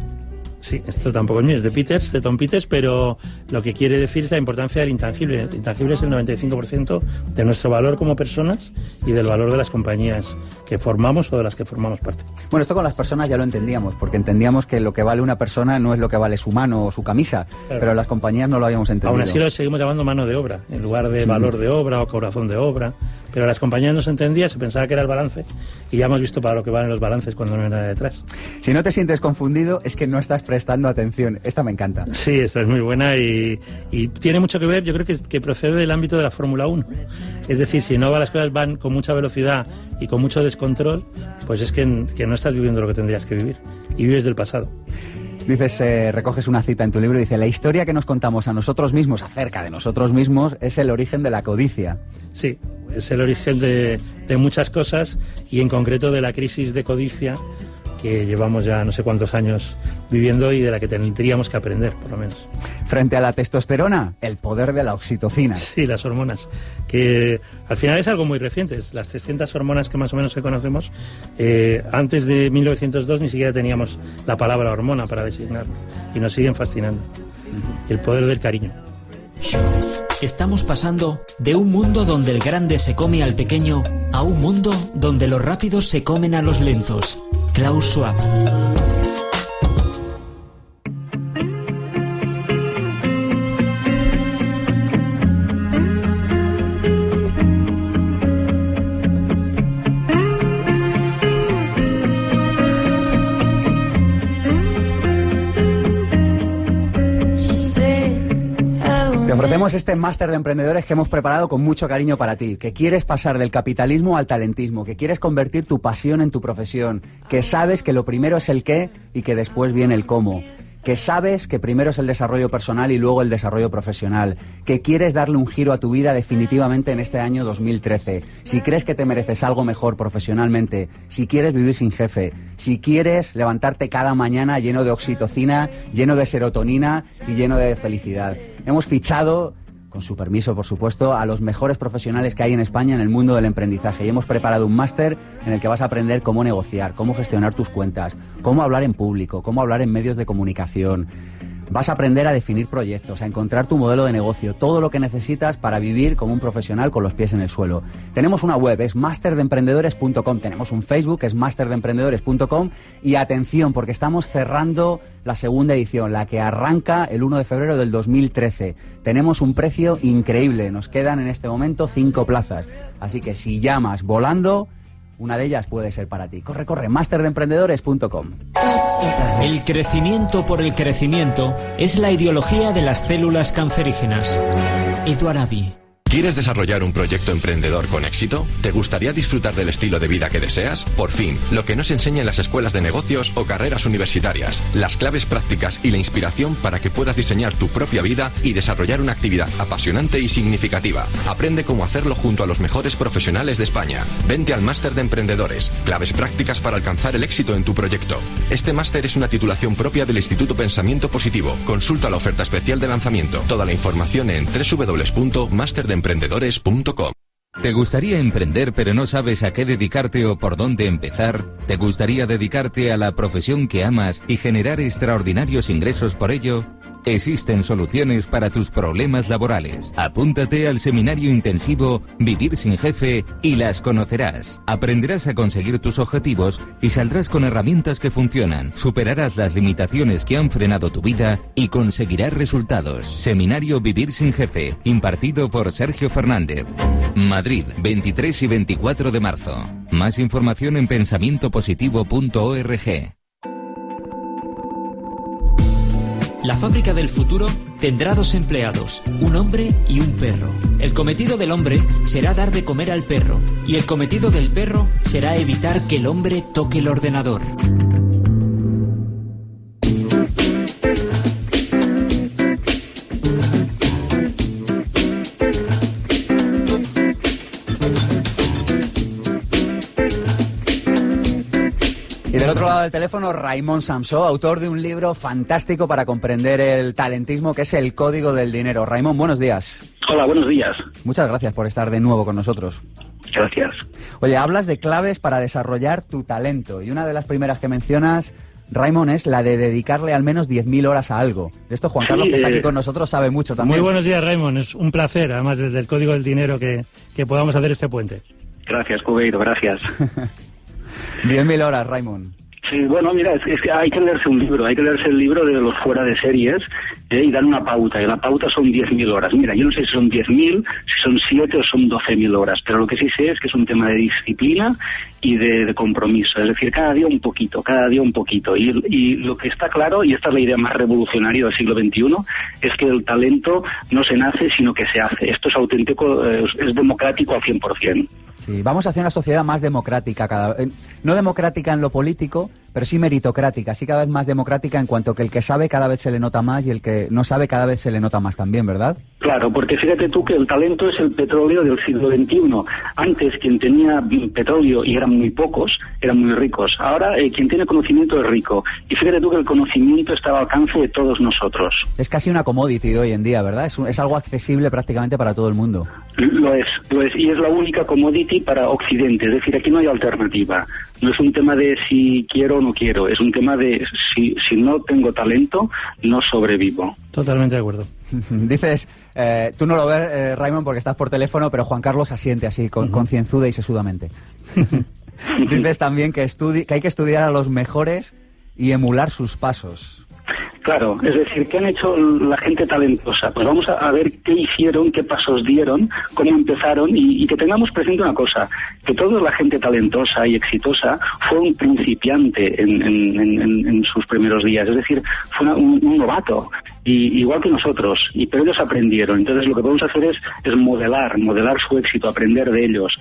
Sí, esto tampoco es mío, es de Tom Peters, pero lo que quiere decir es la importancia del intangible. El intangible es el 95% de nuestro valor como personas y del valor de las compañías que formamos o de las que formamos parte. Bueno, esto con las personas ya lo entendíamos, porque entendíamos que lo que vale una persona no es lo que vale su mano o su camisa, claro. Pero las compañías no lo habíamos entendido. Aún así lo seguimos llamando mano de obra, en lugar de valor de obra o corazón de obra, pero las compañías no se entendía, se pensaba que era el balance, y ya hemos visto para lo que valen los balances cuando no hay nada detrás. Si no te sientes confundido, es que no estás prestando atención. Esta me encanta. Sí, esta es muy buena y tiene mucho que ver, yo creo que procede del ámbito de la Fórmula 1. Es decir, si no las cosas van con mucha velocidad y con mucho descontrol, pues es que no estás viviendo lo que tendrías que vivir y vives del pasado. Dices, recoges una cita en tu libro y dice: la historia que nos contamos a nosotros mismos acerca de nosotros mismos es el origen de la codicia. Sí, es el origen de muchas cosas y en concreto de la crisis de codicia que llevamos ya no sé cuántos años viviendo y de la que tendríamos que aprender, por lo menos. Frente a la testosterona, el poder de la oxitocina. Sí, las hormonas, que al final es algo muy reciente. Las 300 hormonas que más o menos conocemos, antes de 1902 ni siquiera teníamos la palabra hormona para designarlas y nos siguen fascinando. El poder del cariño. Estamos pasando de un mundo donde el grande se come al pequeño a un mundo donde los rápidos se comen a los lentos. Klaus Schwab. Te ofrecemos este máster de emprendedores que hemos preparado con mucho cariño para ti, que quieres pasar del capitalismo al talentismo, que quieres convertir tu pasión en tu profesión, que sabes que lo primero es el qué y que después viene el cómo, que sabes que primero es el desarrollo personal y luego el desarrollo profesional, que quieres darle un giro a tu vida definitivamente en este año 2013, si crees que te mereces algo mejor profesionalmente, si quieres vivir sin jefe, si quieres levantarte cada mañana lleno de oxitocina, lleno de serotonina y lleno de felicidad. Hemos fichado, con su permiso por supuesto, a los mejores profesionales que hay en España en el mundo del emprendizaje y hemos preparado un máster en el que vas a aprender cómo negociar, cómo gestionar tus cuentas, cómo hablar en público, cómo hablar en medios de comunicación. Vas a aprender a definir proyectos, a encontrar tu modelo de negocio, todo lo que necesitas para vivir como un profesional con los pies en el suelo. Tenemos una web, es masterdeemprendedores.com, tenemos un Facebook, es masterdeemprendedores.com y atención, porque estamos cerrando la segunda edición, la que arranca el 1 de febrero del 2013. Tenemos un precio increíble, nos quedan en este momento 5 plazas, así que si llamas volando, una de ellas puede ser para ti. Corre, masterdeemprendedores.com. El crecimiento por el crecimiento es la ideología de las células cancerígenas. Eduard Abbey. ¿Quieres desarrollar un proyecto emprendedor con éxito? ¿Te gustaría disfrutar del estilo de vida que deseas? Por fin, lo que no se enseña en las escuelas de negocios o carreras universitarias. Las claves prácticas y la inspiración para que puedas diseñar tu propia vida y desarrollar una actividad apasionante y significativa. Aprende cómo hacerlo junto a los mejores profesionales de España. Vente al Máster de Emprendedores. Claves prácticas para alcanzar el éxito en tu proyecto. Este máster es una titulación propia del Instituto Pensamiento Positivo. Consulta la oferta especial de lanzamiento. Toda la información en www.masterdeemprendedores.com. ¿Te gustaría emprender pero no sabes a qué dedicarte o por dónde empezar? ¿Te gustaría dedicarte a la profesión que amas y generar extraordinarios ingresos por ello? Existen soluciones para tus problemas laborales. Apúntate al seminario intensivo Vivir sin Jefe y las conocerás. Aprenderás a conseguir tus objetivos y saldrás con herramientas que funcionan. Superarás las limitaciones que han frenado tu vida y conseguirás resultados. Seminario Vivir sin Jefe, impartido por Sergio Fernández. Madrid, 23 y 24 de marzo. Más información en pensamientopositivo.org. La fábrica del futuro tendrá 2 empleados, un hombre y un perro. El cometido del hombre será dar de comer al perro y el cometido del perro será evitar que el hombre toque el ordenador. Y del otro lado del teléfono, Raimon Samsó, autor de un libro fantástico para comprender el talentismo, que es El Código del Dinero. Raimon, buenos días. Hola, buenos días. Muchas gracias por estar de nuevo con nosotros. Gracias. Oye, hablas de claves para desarrollar tu talento, y una de las primeras que mencionas, Raimon, es la de dedicarle al menos 10.000 horas a algo. De esto Juan Carlos, que está aquí con nosotros, sabe mucho también. Muy buenos días, Raimon. Es un placer, además, desde El Código del Dinero, que podamos hacer este puente. Gracias, Cubeiro, gracias. 10.000 horas, Raimon. Sí, bueno, mira, es que hay que leerse un libro, hay que leerse el libro de los fuera de series y dar una pauta, y la pauta son 10.000 horas. Mira, yo no sé si son 10.000, si son 7 o son 12.000 horas, pero lo que sí sé es que es un tema de disciplina y de compromiso, es decir, cada día un poquito, y lo que está claro, y esta es la idea más revolucionaria del siglo XXI, es que el talento no se nace, sino que se hace. Esto es auténtico, es democrático al 100%. Sí, vamos hacia una sociedad más democrática, no democrática en lo político, pero sí meritocrática, sí cada vez más democrática, en cuanto que el que sabe cada vez se le nota más y el que no sabe cada vez se le nota más también, ¿verdad? Claro, porque fíjate tú que el talento es el petróleo del siglo XXI. Antes quien tenía petróleo, y eran muy pocos, eran muy ricos. Ahora quien tiene conocimiento es rico. Y fíjate tú que el conocimiento está al alcance de todos nosotros. Es casi una commodity de hoy en día, ¿verdad? Es algo accesible prácticamente para todo el mundo. Lo es, y es la única commodity para Occidente. Es decir, aquí no hay alternativa. No es un tema de si quiero o no quiero, es un tema de si no tengo talento, no sobrevivo. Totalmente de acuerdo. Dices, tú no lo ves, Raimon, porque estás por teléfono, pero Juan Carlos asiente así, concienzuda y sesudamente. Dices también que hay que estudiar a los mejores y emular sus pasos. Claro, es decir, ¿qué han hecho la gente talentosa? Pues vamos a ver qué hicieron, qué pasos dieron, cómo empezaron, y que tengamos presente una cosa, que toda la gente talentosa y exitosa fue un principiante en sus primeros días, es decir, fue un novato, igual que nosotros, pero ellos aprendieron. Entonces lo que podemos hacer es modelar su éxito, aprender de ellos,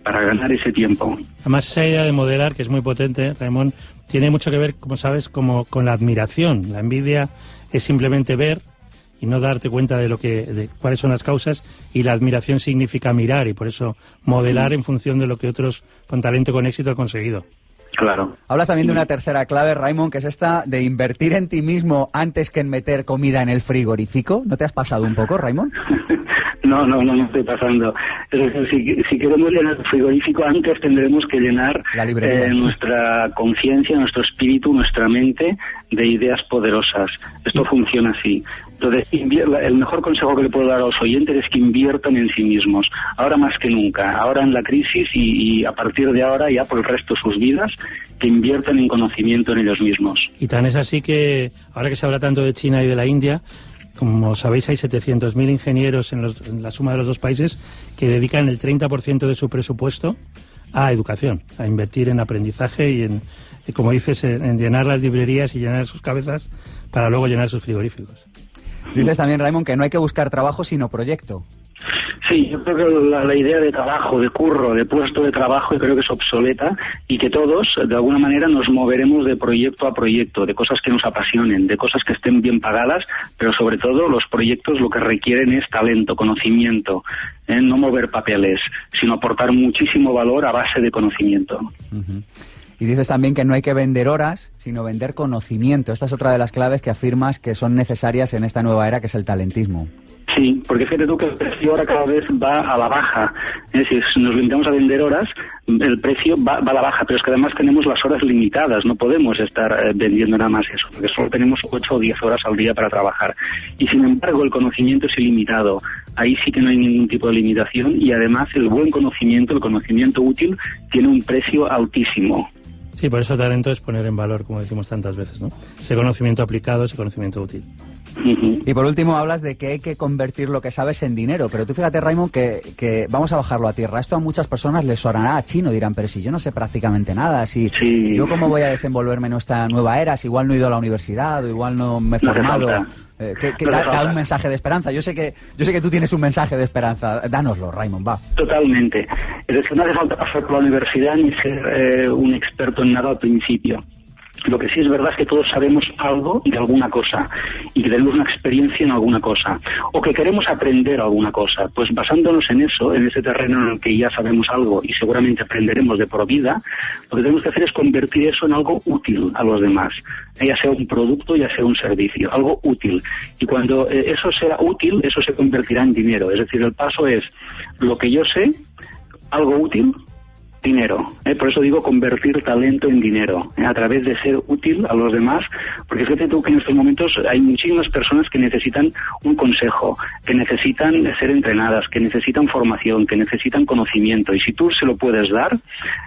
para ganar ese tiempo. Además, esa idea de modelar, que es muy potente, Raimon, tiene mucho que ver, como sabes, con la admiración. La envidia es simplemente ver y no darte cuenta de cuáles son las causas, y la admiración significa mirar, y por eso modelar en función de lo que otros con talento, con éxito han conseguido. Claro. Hablas también de una tercera clave, Raimon, que es esta de invertir en ti mismo antes que en meter comida en el frigorífico. ¿No te has pasado un poco, Raimon? No me estoy pasando. Es decir, si queremos llenar el frigorífico, antes tendremos que llenar nuestra conciencia, nuestro espíritu, nuestra mente de ideas poderosas. Esto funciona así. Entonces, el mejor consejo que le puedo dar a los oyentes es que inviertan en sí mismos, ahora más que nunca, ahora en la crisis y a partir de ahora ya por el resto de sus vidas, que inviertan en conocimiento en ellos mismos. Y tan es así que, ahora que se habla tanto de China y de la India, como sabéis, hay 700.000 ingenieros en la suma de los dos países que dedican el 30% de su presupuesto a educación, a invertir en aprendizaje y en, como dices, en llenar las librerías y llenar sus cabezas para luego llenar sus frigoríficos. Dices también, Raimon, que no hay que buscar trabajo sino proyecto. Sí, yo creo que la idea de trabajo, de curro, de puesto de trabajo, yo creo que es obsoleta, y que todos, de alguna manera, nos moveremos de proyecto a proyecto, de cosas que nos apasionen, de cosas que estén bien pagadas, pero sobre todo los proyectos lo que requieren es talento, conocimiento, no mover papeles, sino aportar muchísimo valor a base de conocimiento. Y dices también que no hay que vender horas, sino vender conocimiento. Esta es otra de las claves que afirmas que son necesarias en esta nueva era, que es el talentismo. Sí, porque fíjate tú que el precio ahora cada vez va a la baja. Si nos limitamos a vender horas, el precio va a la baja, pero es que además tenemos las horas limitadas, no podemos estar vendiendo nada más eso, porque solo tenemos 8 o 10 horas al día para trabajar. Y sin embargo el conocimiento es ilimitado, ahí sí que no hay ningún tipo de limitación, y además el buen conocimiento, el conocimiento útil, tiene un precio altísimo. Sí, por eso talento es poner en valor, como decimos tantas veces, ¿no? Ese conocimiento aplicado, ese conocimiento útil. Y por último hablas de que hay que convertir lo que sabes en dinero, pero tú fíjate, Raimon, que vamos a bajarlo a tierra. Esto a muchas personas les sonará a chino, dirán, pero si yo no sé prácticamente nada, si yo cómo voy a desenvolverme en esta nueva era, si igual no he ido a la universidad o igual no me he formado. Da un mensaje de esperanza. Yo sé que tú tienes un mensaje de esperanza. Dánoslo, Raimon, va. Totalmente. Es decir, no hace falta pasar por la universidad ni ser un experto en nada al principio. Lo que sí es verdad es que todos sabemos algo de alguna cosa y que tenemos una experiencia en alguna cosa o que queremos aprender alguna cosa. Pues basándonos en eso, en ese terreno en el que ya sabemos algo y seguramente aprenderemos de por vida, lo que tenemos que hacer es convertir eso en algo útil a los demás, ya sea un producto, ya sea un servicio, algo útil. Y cuando eso sea útil, eso se convertirá en dinero. Es decir, el paso es lo que yo sé, algo útil, dinero. Por eso digo convertir talento en dinero, a través de ser útil a los demás, porque fíjate tú que en estos momentos hay muchísimas personas que necesitan un consejo, que necesitan ser entrenadas, que necesitan formación, que necesitan conocimiento, y si tú se lo puedes dar,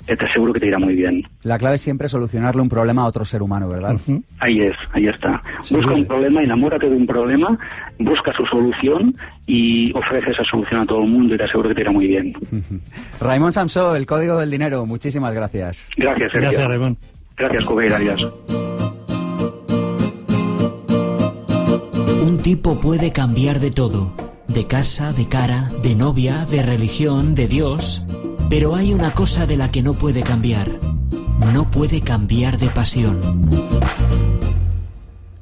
te aseguro que te irá muy bien. La clave es siempre solucionarle un problema a otro ser humano, ¿verdad? Ahí está. Busca un problema, enamórate de un problema, busca su solución y ofrece esa solución a todo el mundo y te aseguro que te irá muy bien. Raimon Samsó, El Código del Dinero, muchísimas gracias. Gracias, Sergio. Gracias, Raimon. Gracias, Cubeir, adiós. Un tipo puede cambiar de todo, de casa, de cara, de novia, de religión, de Dios, pero hay una cosa de la que no puede cambiar. No puede cambiar de pasión.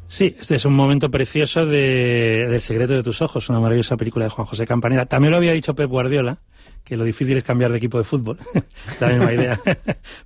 Sí, este es un momento precioso del secreto de tus ojos, una maravillosa película de Juan José Campanella. También lo había dicho Pep Guardiola, que lo difícil es cambiar de equipo de fútbol, la misma idea.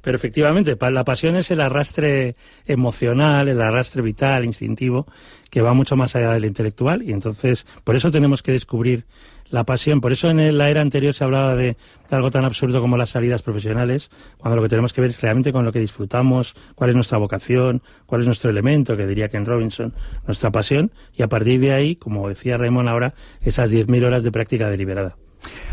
Pero efectivamente, la pasión es el arrastre emocional, el arrastre vital, instintivo, que va mucho más allá del intelectual, y entonces por eso tenemos que descubrir la pasión. Por eso en la era anterior se hablaba de algo tan absurdo como las salidas profesionales, cuando lo que tenemos que ver es realmente con lo que disfrutamos, cuál es nuestra vocación, cuál es nuestro elemento, que diría Ken Robinson, nuestra pasión, y a partir de ahí, como decía Raimon ahora, esas 10.000 horas de práctica deliberada.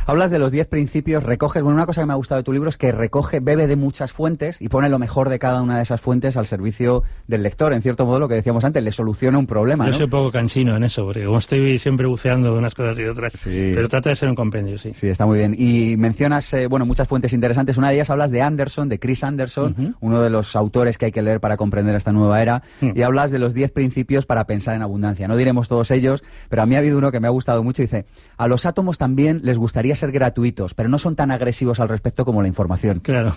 Hablas de los 10 principios, recoges, bueno, una cosa que me ha gustado de tu libro es que bebe de muchas fuentes y pone lo mejor de cada una de esas fuentes al servicio del lector. En cierto modo, lo que decíamos antes, le soluciona un problema, ¿no? Yo soy un poco cansino en eso, porque como estoy siempre buceando de unas cosas y de otras, sí. Pero trata de ser un compendio, sí. Sí, está muy bien. Y mencionas, muchas fuentes interesantes. Una de ellas hablas de Anderson, de Chris Anderson, uno de los autores que hay que leer para comprender esta nueva era, y hablas de los 10 principios para pensar en abundancia. No diremos todos ellos, pero a mí ha habido uno que me ha gustado mucho. Dice, a los átomos también les gustaría ser gratuitos, pero no son tan agresivos al respecto como la información. Claro.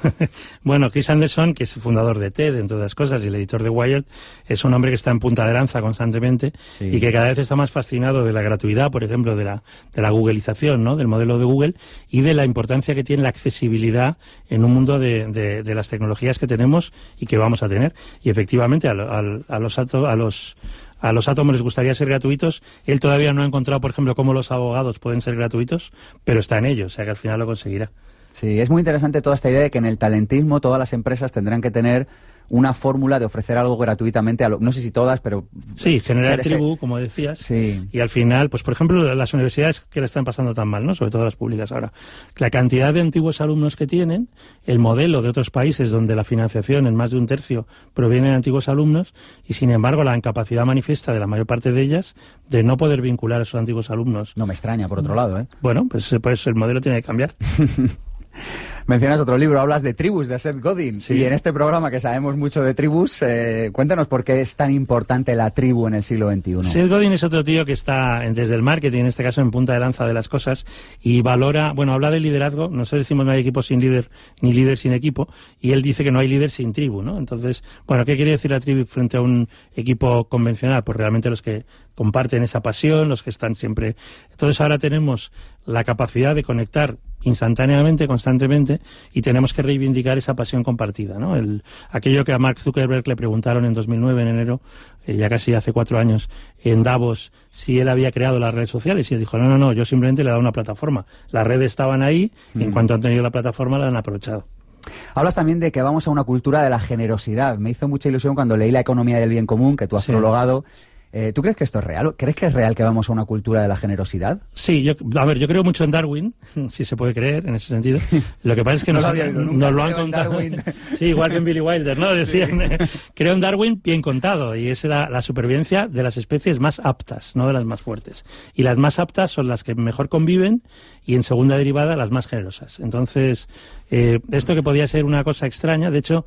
Bueno, Chris Anderson, que es el fundador de TED, entre otras cosas, y el editor de Wired, es un hombre que está en punta de lanza constantemente, sí, y que cada vez está más fascinado de la gratuidad, por ejemplo, de la googleización, ¿no?, del modelo de Google, y de la importancia que tiene la accesibilidad en un mundo de las tecnologías que tenemos y que vamos a tener. Y efectivamente a los átomos les gustaría ser gratuitos. Él todavía no ha encontrado, por ejemplo, cómo los abogados pueden ser gratuitos, pero está en ello, o sea que al final lo conseguirá. Sí, es muy interesante toda esta idea de que en el talentismo todas las empresas tendrán que tener una fórmula de ofrecer algo gratuitamente, no sé si todas, pero... Sí, generar tribu, como decías, sí. Y al final, pues por ejemplo, las universidades que le están pasando tan mal, ¿no?, sobre todo las públicas ahora, la cantidad de antiguos alumnos que tienen, el modelo de otros países donde la financiación en más de un tercio proviene de antiguos alumnos, y sin embargo la incapacidad manifiesta de la mayor parte de ellas de no poder vincular a esos antiguos alumnos. No me extraña, por otro lado, ¿eh? Bueno, pues el modelo tiene que cambiar. Mencionas otro libro, hablas de tribus, de Seth Godin, sí. Y en este programa que sabemos mucho de tribus, cuéntanos por qué es tan importante la tribu en el siglo XXI. Seth Godin es otro tío que está desde el marketing, en este caso en punta de lanza de las cosas, y valora, habla de liderazgo. Nosotros decimos no hay equipo sin líder, ni líder sin equipo, y él dice que no hay líder sin tribu, ¿no? Entonces, ¿qué quiere decir la tribu frente a un equipo convencional? Pues realmente los que comparten esa pasión, los que están siempre... Entonces ahora tenemos la capacidad de conectar instantáneamente, constantemente, y tenemos que reivindicar esa pasión compartida, ¿no? Aquello que a Mark Zuckerberg le preguntaron en 2009, en enero, ya casi hace 4 años, en Davos, si él había creado las redes sociales, y él dijo, no, yo simplemente le he dado una plataforma. Las redes estaban ahí, y en cuanto han tenido la plataforma la han aprovechado. Hablas también de que vamos a una cultura de la generosidad. Me hizo mucha ilusión cuando leí La economía del bien común, que tú has prologado. ¿Tú crees que esto es real? ¿Crees que es real que vamos a una cultura de la generosidad? Sí, yo creo mucho en Darwin, si se puede creer en ese sentido. Lo que pasa es que nos lo han contado. Sí, igual que en Billy Wilder, ¿no? Decían, creo en Darwin bien contado, y es la supervivencia de las especies más aptas, no de las más fuertes. Y las más aptas son las que mejor conviven, y en segunda derivada las más generosas. Entonces, esto que podía ser una cosa extraña, de hecho,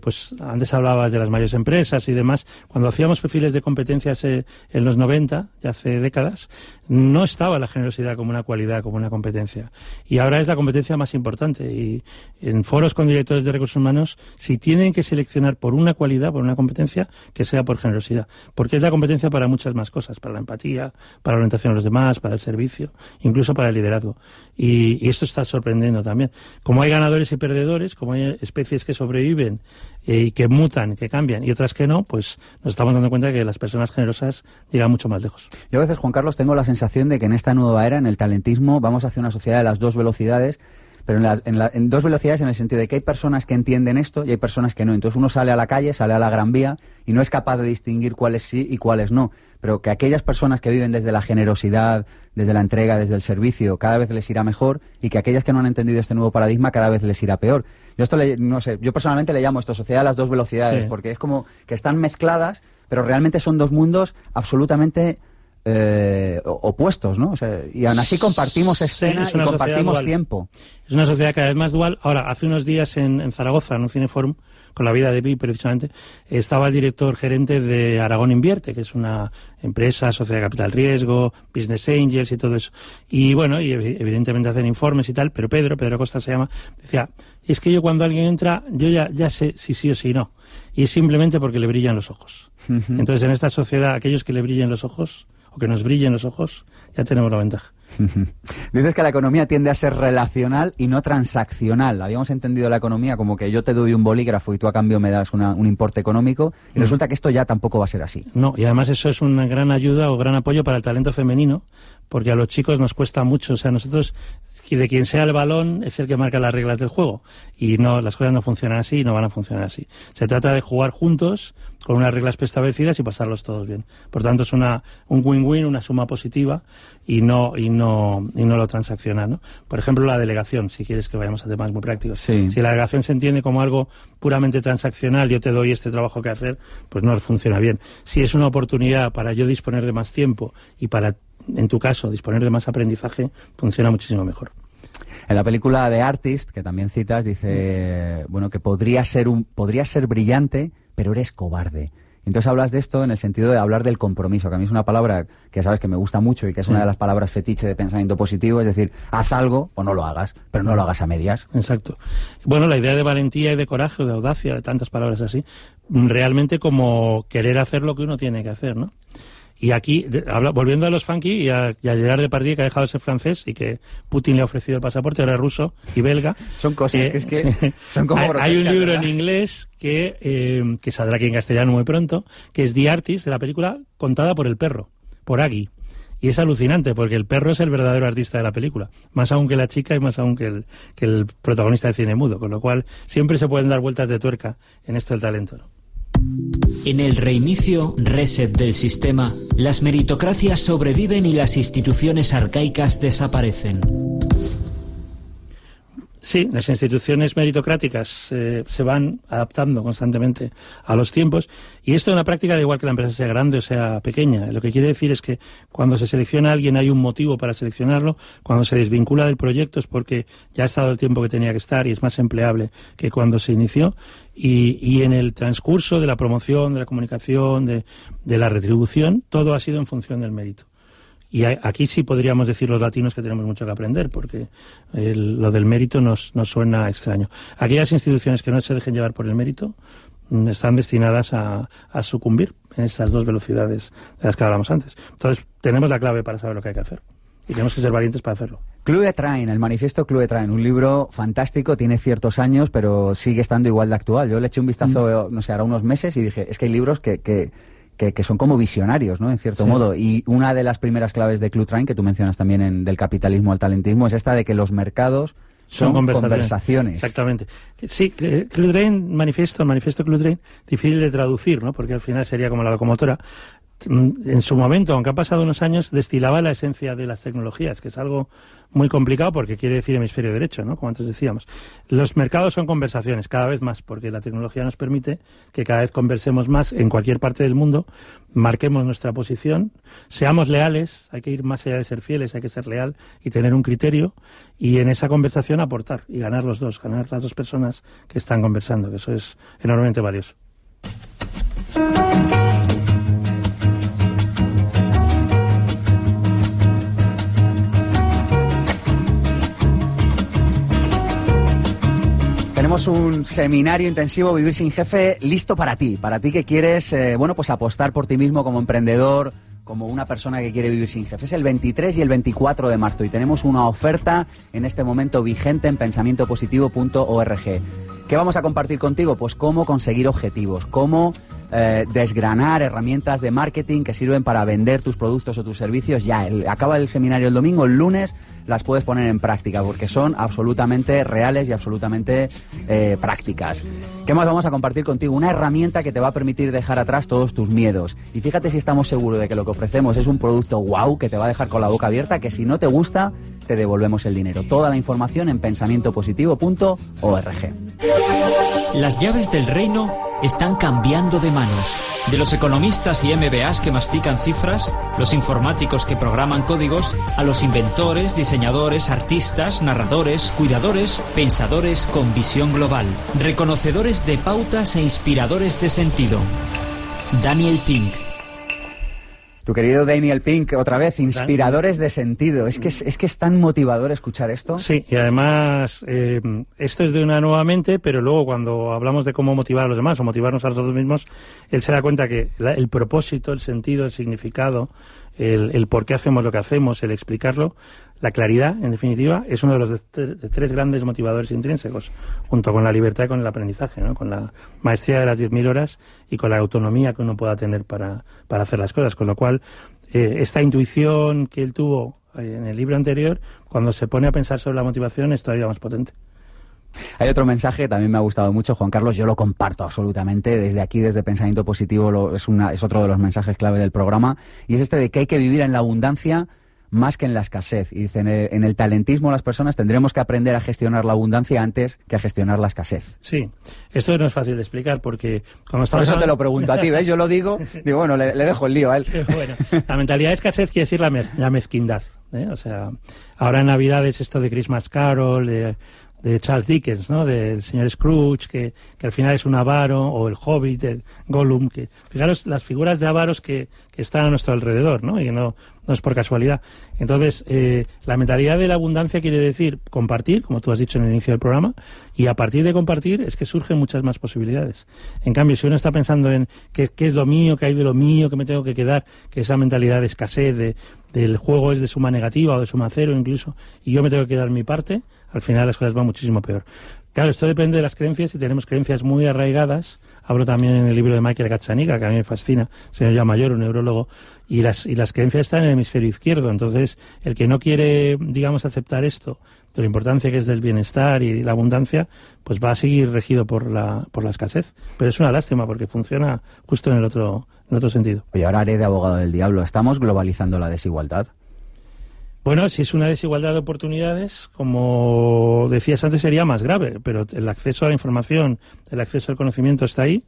pues antes hablabas de las mayores empresas y demás. Cuando hacíamos perfiles de competencias en los 90, ya hace décadas, no estaba la generosidad como una cualidad, como una competencia. Y ahora es la competencia más importante. Y en foros con directores de recursos humanos, si tienen que seleccionar por una cualidad, por una competencia, que sea por generosidad. Porque es la competencia para muchas más cosas, para la empatía, para la orientación a los demás, para el servicio, incluso para el liderazgo. Y esto está sorprendiendo también. Como hay ganadores y perdedores, como hay especies que sobreviven y que mutan, que cambian, y otras que no, pues nos estamos dando cuenta de que las personas generosas llegan mucho más lejos. Yo a veces, Juan Carlos, tengo la sensación de que en esta nueva era, en el talentismo, vamos hacia una sociedad de las dos velocidades, pero en dos velocidades en el sentido de que hay personas que entienden esto y hay personas que no. Entonces uno sale a la calle, sale a la Gran Vía y no es capaz de distinguir cuáles sí y cuáles no. Pero que aquellas personas que viven desde la generosidad, desde la entrega, desde el servicio, cada vez les irá mejor, y que aquellas que no han entendido este nuevo paradigma cada vez les irá peor. Yo personalmente le llamo esto sociedad a las dos velocidades, porque es como que están mezcladas, pero realmente son dos mundos absolutamente opuestos, ¿no? O sea, y aún así compartimos escena y compartimos tiempo. Es una sociedad cada vez más dual. Ahora, hace unos días en Zaragoza, en un cineforum, con la vida de Pi, precisamente, estaba el director gerente de Aragón Invierte, que es una empresa, sociedad de capital riesgo, business angels y todo eso. Y bueno, y evidentemente hacen informes y tal, pero Pedro Costa se llama, decía, es que yo cuando alguien entra, yo ya sé si sí o si no. Y es simplemente porque le brillan los ojos. Entonces, en esta sociedad, aquellos que le brillen los ojos, o que nos brillen los ojos, ya tenemos la ventaja. Dices que la economía tiende a ser relacional y no transaccional. Habíamos entendido la economía como que yo te doy un bolígrafo y tú a cambio me das un importe económico, y resulta que esto ya tampoco va a ser así. No, y además eso es una gran ayuda o gran apoyo para el talento femenino, porque a los chicos nos cuesta mucho. O sea, nosotros, de quien sea el balón, es el que marca las reglas del juego. Y no, las cosas no funcionan así y no van a funcionar así. Se trata de jugar juntos, con unas reglas preestablecidas y pasarlos todos bien. Por tanto, es un win-win, una suma positiva, y no lo transaccional, ¿no? Por ejemplo, la delegación, si quieres que vayamos a temas muy prácticos. Sí. Si la delegación se entiende como algo puramente transaccional, yo te doy este trabajo que hacer, pues no funciona bien. Si es una oportunidad para yo disponer de más tiempo y para, en tu caso, disponer de más aprendizaje, funciona muchísimo mejor. En la película The Artist, que también citas, dice bueno, que podrías ser brillante, pero eres cobarde. Entonces hablas de esto en el sentido de hablar del compromiso, que a mí es una palabra que sabes que me gusta mucho y que es una de las palabras fetiche de pensamiento positivo, es decir, haz algo o no lo hagas, pero no lo hagas a medias. Exacto. Bueno, la idea de valentía y de coraje, de audacia, de tantas palabras así, realmente como querer hacer lo que uno tiene que hacer, ¿no? Y aquí, volviendo a los funky y a Gerard Depardieu, que ha dejado de ser francés y que Putin le ha ofrecido el pasaporte, ahora es ruso y belga. Son cosas que son como hay un libro, ¿verdad?, en inglés que saldrá aquí en castellano muy pronto, que es The Artist, de la película contada por el perro, por Aggie. Y es alucinante, porque el perro es el verdadero artista de la película, más aún que la chica y más aún que el protagonista de cine mudo, con lo cual siempre se pueden dar vueltas de tuerca en esto del talento, ¿no? En el reinicio, reset del sistema, las meritocracias sobreviven y las instituciones arcaicas desaparecen. Sí, las instituciones meritocráticas se van adaptando constantemente a los tiempos, y esto es una práctica da igual que la empresa sea grande o sea pequeña. Lo que quiere decir es que cuando se selecciona a alguien hay un motivo para seleccionarlo, cuando se desvincula del proyecto es porque ya ha estado el tiempo que tenía que estar y es más empleable que cuando se inició, y en el transcurso de la promoción, de la comunicación, de la retribución, todo ha sido en función del mérito. Y aquí sí podríamos decir los latinos que tenemos mucho que aprender, porque lo del mérito nos suena extraño. Aquellas instituciones que no se dejen llevar por el mérito están destinadas a sucumbir en esas dos velocidades de las que hablamos antes. Entonces, tenemos la clave para saber lo que hay que hacer. Y tenemos que ser valientes para hacerlo. Clue Train, el manifiesto Clue Train, un libro fantástico, tiene ciertos años, pero sigue estando igual de actual. Yo le eché un vistazo, no sé, ahora unos meses y dije, es que hay libros que son como visionarios, ¿no? En cierto modo. Y una de las primeras claves de Clue Train, que tú mencionas también del capitalismo al talentismo, es esta de que los mercados son conversaciones. Exactamente. Sí, Clue Train, manifiesto Clue Train, difícil de traducir, ¿no? Porque al final sería como la locomotora. En su momento, aunque han pasado unos años, destilaba la esencia de las tecnologías, que es algo muy complicado porque quiere decir hemisferio derecho, ¿no? Como antes decíamos. Los mercados son conversaciones, cada vez más, porque la tecnología nos permite que cada vez conversemos más en cualquier parte del mundo, marquemos nuestra posición, seamos leales, hay que ir más allá de ser fieles, hay que ser leal y tener un criterio, y en esa conversación aportar y ganar los dos, ganar las dos personas que están conversando, que eso es enormemente valioso. Tenemos un seminario intensivo, Vivir sin Jefe, listo para ti que quieres, pues apostar por ti mismo como emprendedor, como una persona que quiere vivir sin jefe. Es el 23 y el 24 de marzo y tenemos una oferta en este momento vigente en pensamientopositivo.org. ¿Qué vamos a compartir contigo? Pues cómo conseguir objetivos, cómo desgranar herramientas de marketing que sirven para vender tus productos o tus servicios. Acaba el seminario el domingo, el lunes las puedes poner en práctica porque son absolutamente reales y absolutamente prácticas. ¿Qué más vamos a compartir contigo? Una herramienta que te va a permitir dejar atrás todos tus miedos. Y fíjate si estamos seguros de que lo que ofrecemos es un producto wow que te va a dejar con la boca abierta, que si no te gusta, te devolvemos el dinero. Toda la información en pensamientopositivo.org. Las llaves del reino están cambiando de manos. De los economistas y MBAs que mastican cifras, los informáticos que programan códigos, a los inventores, diseñadores, artistas, narradores, cuidadores, pensadores con visión global, reconocedores de pautas e inspiradores de sentido. Daniel Pink. Tu querido Daniel Pink, otra vez, inspiradores de sentido. Es que es tan motivador escuchar esto. Sí, y además esto es de una nueva mente, pero luego cuando hablamos de cómo motivar a los demás o motivarnos a nosotros mismos, él se da cuenta que el propósito, el sentido, el significado, el por qué hacemos lo que hacemos, el explicarlo, la claridad, en definitiva, es uno de los tres grandes motivadores intrínsecos, junto con la libertad y con el aprendizaje, ¿no? Con la maestría de las 10.000 horas y con la autonomía que uno pueda tener para hacer las cosas. Con lo cual, esta intuición que él tuvo en el libro anterior, cuando se pone a pensar sobre la motivación, es todavía más potente. Hay otro mensaje que también me ha gustado mucho, Juan Carlos, yo lo comparto absolutamente, desde aquí, desde Pensamiento Positivo, es otro de los mensajes clave del programa, y es este de que hay que vivir en la abundancia más que en la escasez. Y dicen, en el talentismo las personas tendremos que aprender a gestionar la abundancia antes que a gestionar la escasez. Sí, esto no es fácil de explicar porque cuando estamos... Por eso te lo pregunto a ti, ¿ves? Yo lo digo, bueno, le dejo el lío a él. Bueno, la mentalidad de escasez quiere decir la mezquindad, ¿eh? O sea, ahora en Navidades esto de Christmas Carol, de Charles Dickens, ¿no? Del señor Scrooge, que al final es un avaro, o el Hobbit, de Gollum, que fijaros las figuras de avaros que están a nuestro alrededor, ¿no? Y que no es por casualidad. Entonces, la mentalidad de la abundancia quiere decir compartir, como tú has dicho en el inicio del programa, y a partir de compartir es que surgen muchas más posibilidades. En cambio, si uno está pensando en qué es lo mío, qué hay de lo mío, qué me tengo que quedar, que esa mentalidad de escasez, del juego es de suma negativa o de suma cero incluso, y yo me tengo que quedar mi parte, al final las cosas van muchísimo peor. Claro, esto depende de las creencias, y tenemos creencias muy arraigadas. Hablo también en el libro de Michael Gazzaniga, que a mí me fascina, señor ya mayor, un neurólogo, y las creencias están en el hemisferio izquierdo. Entonces, el que no quiere, digamos, aceptar esto, de la importancia que es del bienestar y la abundancia, pues va a seguir regido por la escasez. Pero es una lástima porque funciona justo en el otro sentido. Oye, ahora haré de abogado del diablo. ¿Estamos globalizando la desigualdad? Bueno, si es una desigualdad de oportunidades, como decías antes, sería más grave, pero el acceso a la información, el acceso al conocimiento está ahí,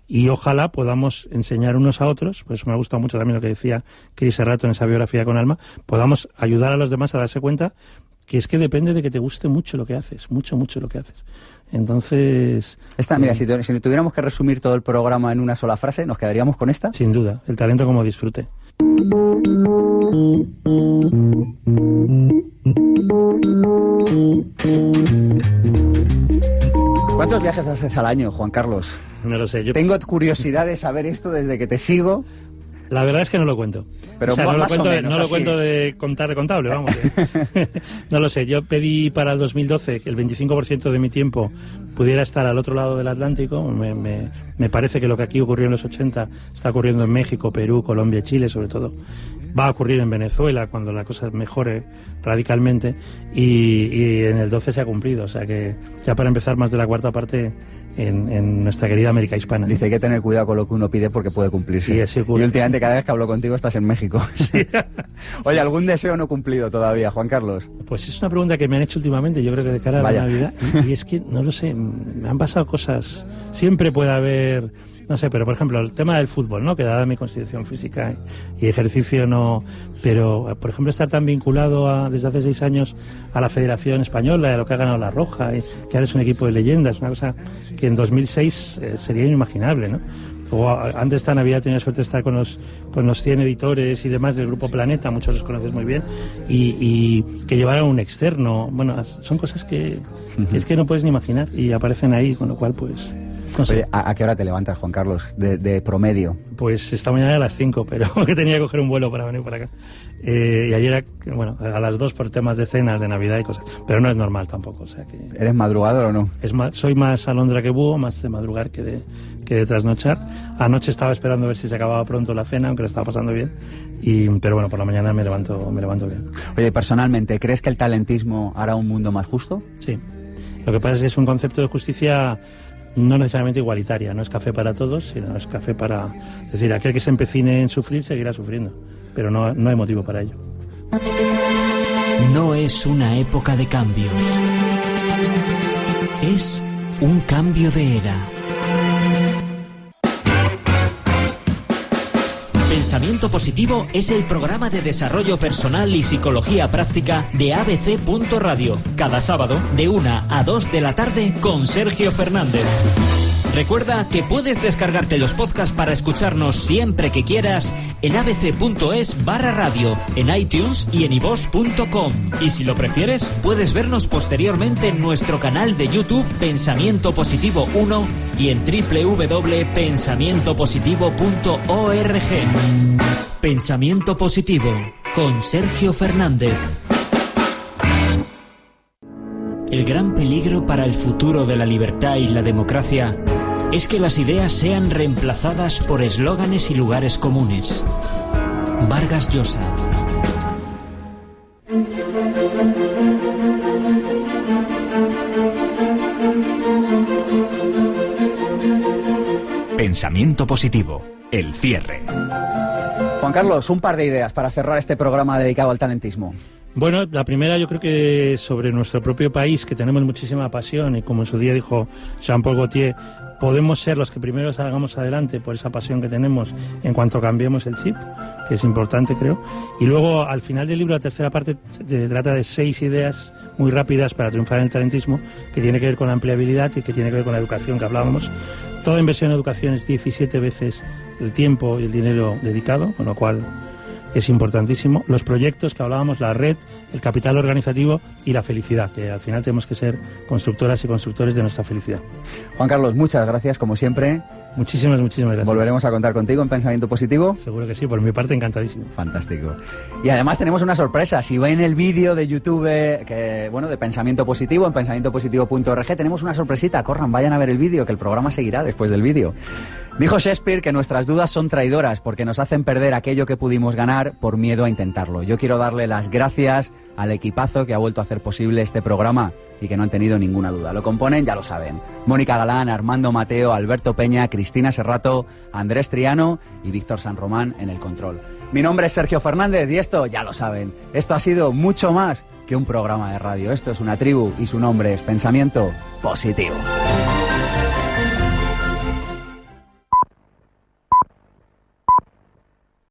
y ojalá podamos enseñar unos a otros, pues me ha gustado mucho también lo que decía Chris Serrato en esa biografía con alma, podamos ayudar a los demás a darse cuenta que es que depende de que te guste mucho lo que haces, mucho lo que haces. Entonces... Mira, si tuviéramos que resumir todo el programa en una sola frase, ¿nos quedaríamos con esta? Sin duda, el talento como disfrute. ¿Cuántos viajes haces al año, Juan Carlos? No lo sé. Tengo curiosidad de saber esto desde que te sigo. La verdad es que no lo cuento. Pero o sea, no lo menos, cuento de contar de contable, vamos. No lo sé. Yo pedí para el 2012 que el 25% de mi tiempo pudiera estar al otro lado del Atlántico. Me parece que lo que aquí ocurrió en los 80 está ocurriendo en México, Perú, Colombia y Chile, sobre todo. Va a ocurrir en Venezuela cuando la cosa mejore radicalmente, y en el 12 se ha cumplido. O sea que ya para empezar más de la cuarta parte en nuestra querida América hispana. Dice, hay que tener cuidado con lo que uno pide porque puede cumplirse. Sí, y últimamente cada vez que hablo contigo estás en México. Sí. Oye, ¿algún deseo no cumplido todavía, Juan Carlos? Pues es una pregunta que me han hecho últimamente, yo creo que de cara a la Navidad. Y es que, no lo sé, me han pasado cosas. Siempre puede haber... No sé, pero por ejemplo, el tema del fútbol, ¿no? Que dada mi constitución física y ejercicio no... Pero, por ejemplo, estar tan vinculado desde hace 6 años a la Federación Española, a lo que ha ganado La Roja, y que ahora es un equipo de leyendas, una cosa que en 2006 sería inimaginable, ¿no? O antes de esta Navidad he tenido suerte de estar con los 100 editores y demás del Grupo Planeta, muchos los conoces muy bien, y que llevaran un externo. Bueno, son cosas que es que no puedes ni imaginar y aparecen ahí, con lo cual, pues... No sé. Oye, ¿a qué hora te levantas, Juan Carlos, de promedio? Pues esta mañana a las 5, pero que tenía que coger un vuelo para venir para acá. Y ayer, bueno, a las 2 por temas de cenas, de Navidad y cosas. Pero no es normal tampoco, o sea que... ¿Eres madrugador o no? Soy más alondra que búho, más de madrugar que de trasnochar. Anoche estaba esperando a ver si se acababa pronto la cena, aunque lo estaba pasando bien. Pero bueno, por la mañana me levanto bien. Oye, personalmente, ¿crees que el talentismo hará un mundo más justo? Sí. Lo que pasa es que es un concepto de justicia... no necesariamente igualitaria, no es café para todos, sino es café para... Es decir, aquel que se empecine en sufrir seguirá sufriendo, pero no hay motivo para ello. No es una época de cambios, es un cambio de era. Pensamiento Positivo es el programa de desarrollo personal y psicología práctica de ABC.radio. Cada sábado de 1 a 2 de la tarde con Sergio Fernández. Recuerda que puedes descargarte los podcasts para escucharnos siempre que quieras en abc.es/radio, en iTunes y en iVoox.com. Y si lo prefieres, puedes vernos posteriormente en nuestro canal de YouTube Pensamiento Positivo 1 y en www.pensamientopositivo.org. Pensamiento Positivo con Sergio Fernández. El gran peligro para el futuro de la libertad y la democracia es que las ideas sean reemplazadas por eslóganes y lugares comunes. Vargas Llosa. Pensamiento Positivo, el cierre. Juan Carlos, un par de ideas para cerrar este programa dedicado al talentismo. Bueno, la primera yo creo que sobre nuestro propio país, que tenemos muchísima pasión, y como en su día dijo Jean-Paul Gaultier, podemos ser los que primero salgamos adelante por esa pasión que tenemos en cuanto cambiemos el chip, que es importante, creo. Y luego, al final del libro, la tercera parte trata de 6 ideas muy rápidas para triunfar en el talentismo, que tiene que ver con la empleabilidad y que tiene que ver con la educación que hablábamos. Toda inversión en educación es 17 veces el tiempo y el dinero dedicado, con lo cual es importantísimo. Los proyectos que hablábamos, la red, el capital organizativo y la felicidad, que al final tenemos que ser constructoras y constructores de nuestra felicidad. Juan Carlos, muchas gracias, como siempre. Muchísimas gracias. Volveremos a contar contigo en Pensamiento Positivo. Seguro que sí, por mi parte encantadísimo. Fantástico. Y además tenemos una sorpresa. Si ven el vídeo de YouTube de Pensamiento Positivo, en pensamientopositivo.org, tenemos una sorpresita. Corran, vayan a ver el vídeo, que el programa seguirá después del vídeo. Dijo Shakespeare que nuestras dudas son traidoras porque nos hacen perder aquello que pudimos ganar por miedo a intentarlo. Yo quiero darle las gracias al equipazo que ha vuelto a hacer posible este programa y que no han tenido ninguna duda. Lo componen, ya lo saben, Mónica Galán, Armando Mateo, Alberto Peña, Cristina Serrato, Andrés Triano y Víctor San Román en el control. Mi nombre es Sergio Fernández y esto, ya lo saben, esto ha sido mucho más que un programa de radio. Esto es una tribu y su nombre es Pensamiento Positivo.